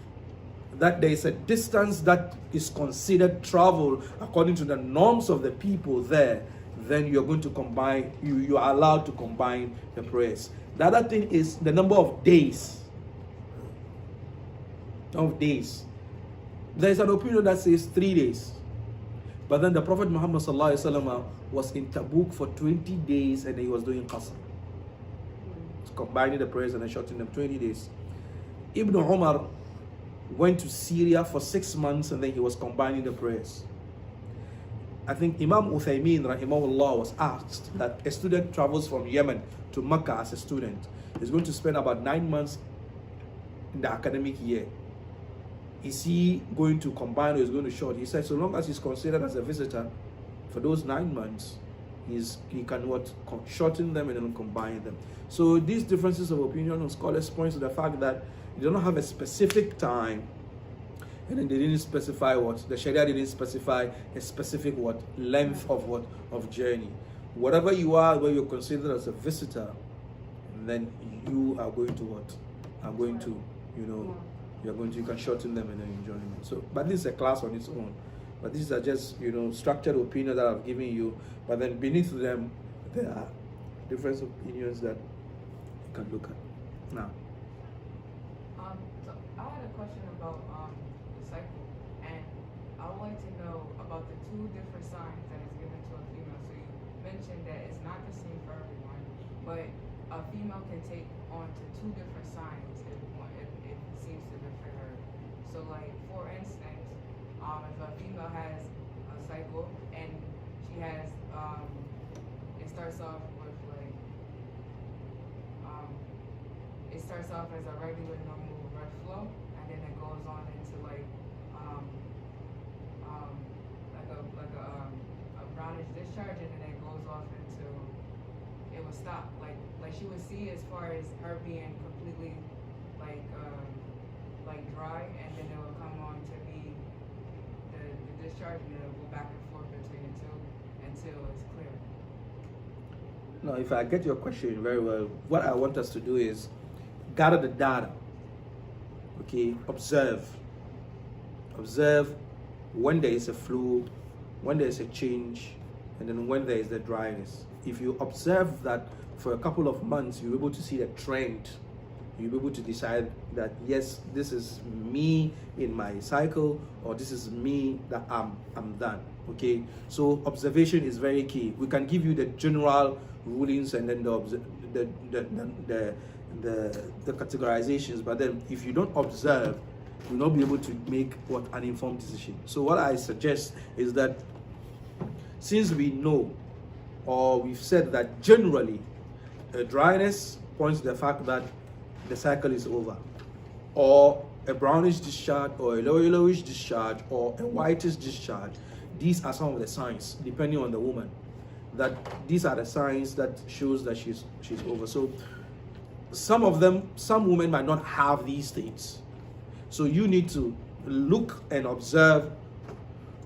A: that there is a distance that is considered travel according to the norms of the people there, then you're going to combine, you are allowed to combine the prayers. The other thing is the number of days. There is an opinion that says 3 days. But then the Prophet Muhammad was in Tabuk for 20 days and he was doing qasr. Combining the prayers and then shortening them 20 days. Ibn Umar went to Syria for 6 months and then he was combining the prayers. I think Imam Uthaymeen rahimahullah was asked that a student travels from Yemen to Mecca as a student. He's going to spend about 9 months in the academic year. Is he going to combine or is going to short? He said so long as he's considered as a visitor for those 9 months, he can shorten them and then combine them. So these differences of opinion on scholars points to the fact that you don't have a specific time, and then they didn't specify the Sharia didn't specify a specific length of journey. Whatever you are, where you're considered as a visitor, then you are going to you can shorten them and then enjoy them. So, but this is a class on its own. But these are just structured opinions that I've given you. But then beneath them, there are different opinions that you can look at. Now.
C: So I had a question about the cycle, and I would like to know about the 2 different signs that is given to a female. So you mentioned that it's not the same for everyone, but a female can take on to 2 different signs if it seems to be for her. So like for instance, if a female has a cycle and she has it starts off with it starts off as a regular normal blood flow, and then it goes on into a brownish discharge, and then it goes off into it will stop. Like she would see as far as her being completely like dry, and then it will come on to be the discharge, and then it will go back and forth between the two until it's clear.
A: Now, if I get your question very well, what I want us to do is gather the data. Okay, observe when there is a flow, when there is a change, and then when there is the dryness. If you observe that for a couple of months, you're able to see the trend. You'll be able to decide that yes, this is me in my cycle, or this is me that I'm done. Okay, so observation is very key. We can give you the general rulings and then the categorizations, but then if you don't observe, you'll not be able to make an informed decision. So what I suggest is that since we know, or we've said that generally dryness points to the fact that the cycle is over, or a brownish discharge, or a yellowish discharge, or a whitish discharge. These are some of the signs depending on the woman. that these are the signs that shows that she's over. So some women might not have these states. So you need to look and observe,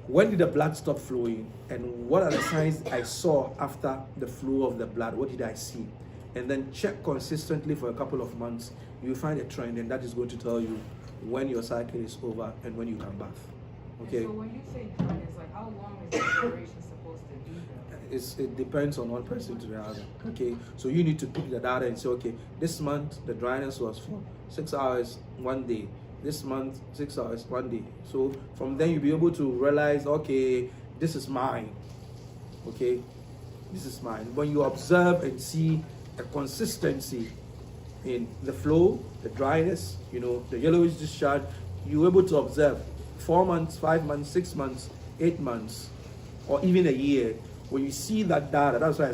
A: when did the blood stop flowing, and what are the signs I saw after the flow of the blood? What did I see? And then check consistently for a couple of months. You'll find a trend, and that is going to tell you when your cycle is over and when you can bath. Okay?
C: And so when you say dryness, like how long is the duration supposed to be though?
A: It depends on one person to the other. Okay, so you need to pick the data and say, okay, this month the dryness was for 6 hours one day. This month 6 hours one day. So from then you'll be able to realize, okay, this is mine. Okay, this is mine. When you observe and see a consistency in the flow, the dryness, the yellowish discharge, you're able to observe 4 months, 5 months, 6 months, 8 months, or even a year. When you see that data, that's why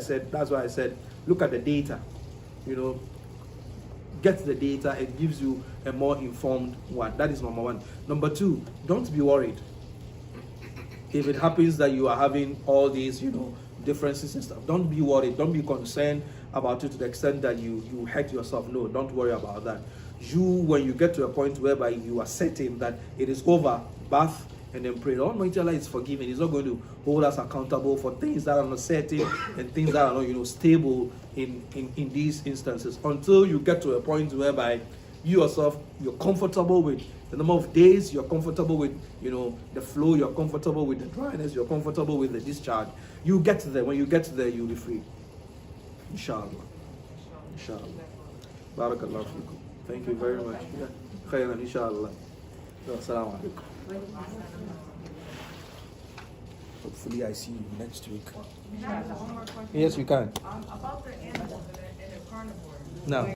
A: I said, look at the data. Get the data, it gives you a more informed one. That is number one. Number two, don't be worried. If it happens that you are having all these, differences and stuff, don't be worried. Don't be concerned about it to the extent that you hurt yourself. No, don't worry about that. When you get to a point whereby you are certain that it is over, bath and then pray. The Almighty Allah is forgiving. He's not going to hold us accountable for things that are not certain and things that are not, stable in these instances, until you get to a point whereby you yourself, you're comfortable with the number of days, you're comfortable with, the flow, you're comfortable with the dryness, you're comfortable with the discharge. You get there. When you get there, you'll be free. Inshallah. Inshallah. Barakallahu fikum. Thank you very much. Khairan, inshallah. Assalamu alaikum. Hopefully I see you next week.
C: Can I ask one more question?
A: Yes, you can.
C: About the animals in the carnivore.
A: No.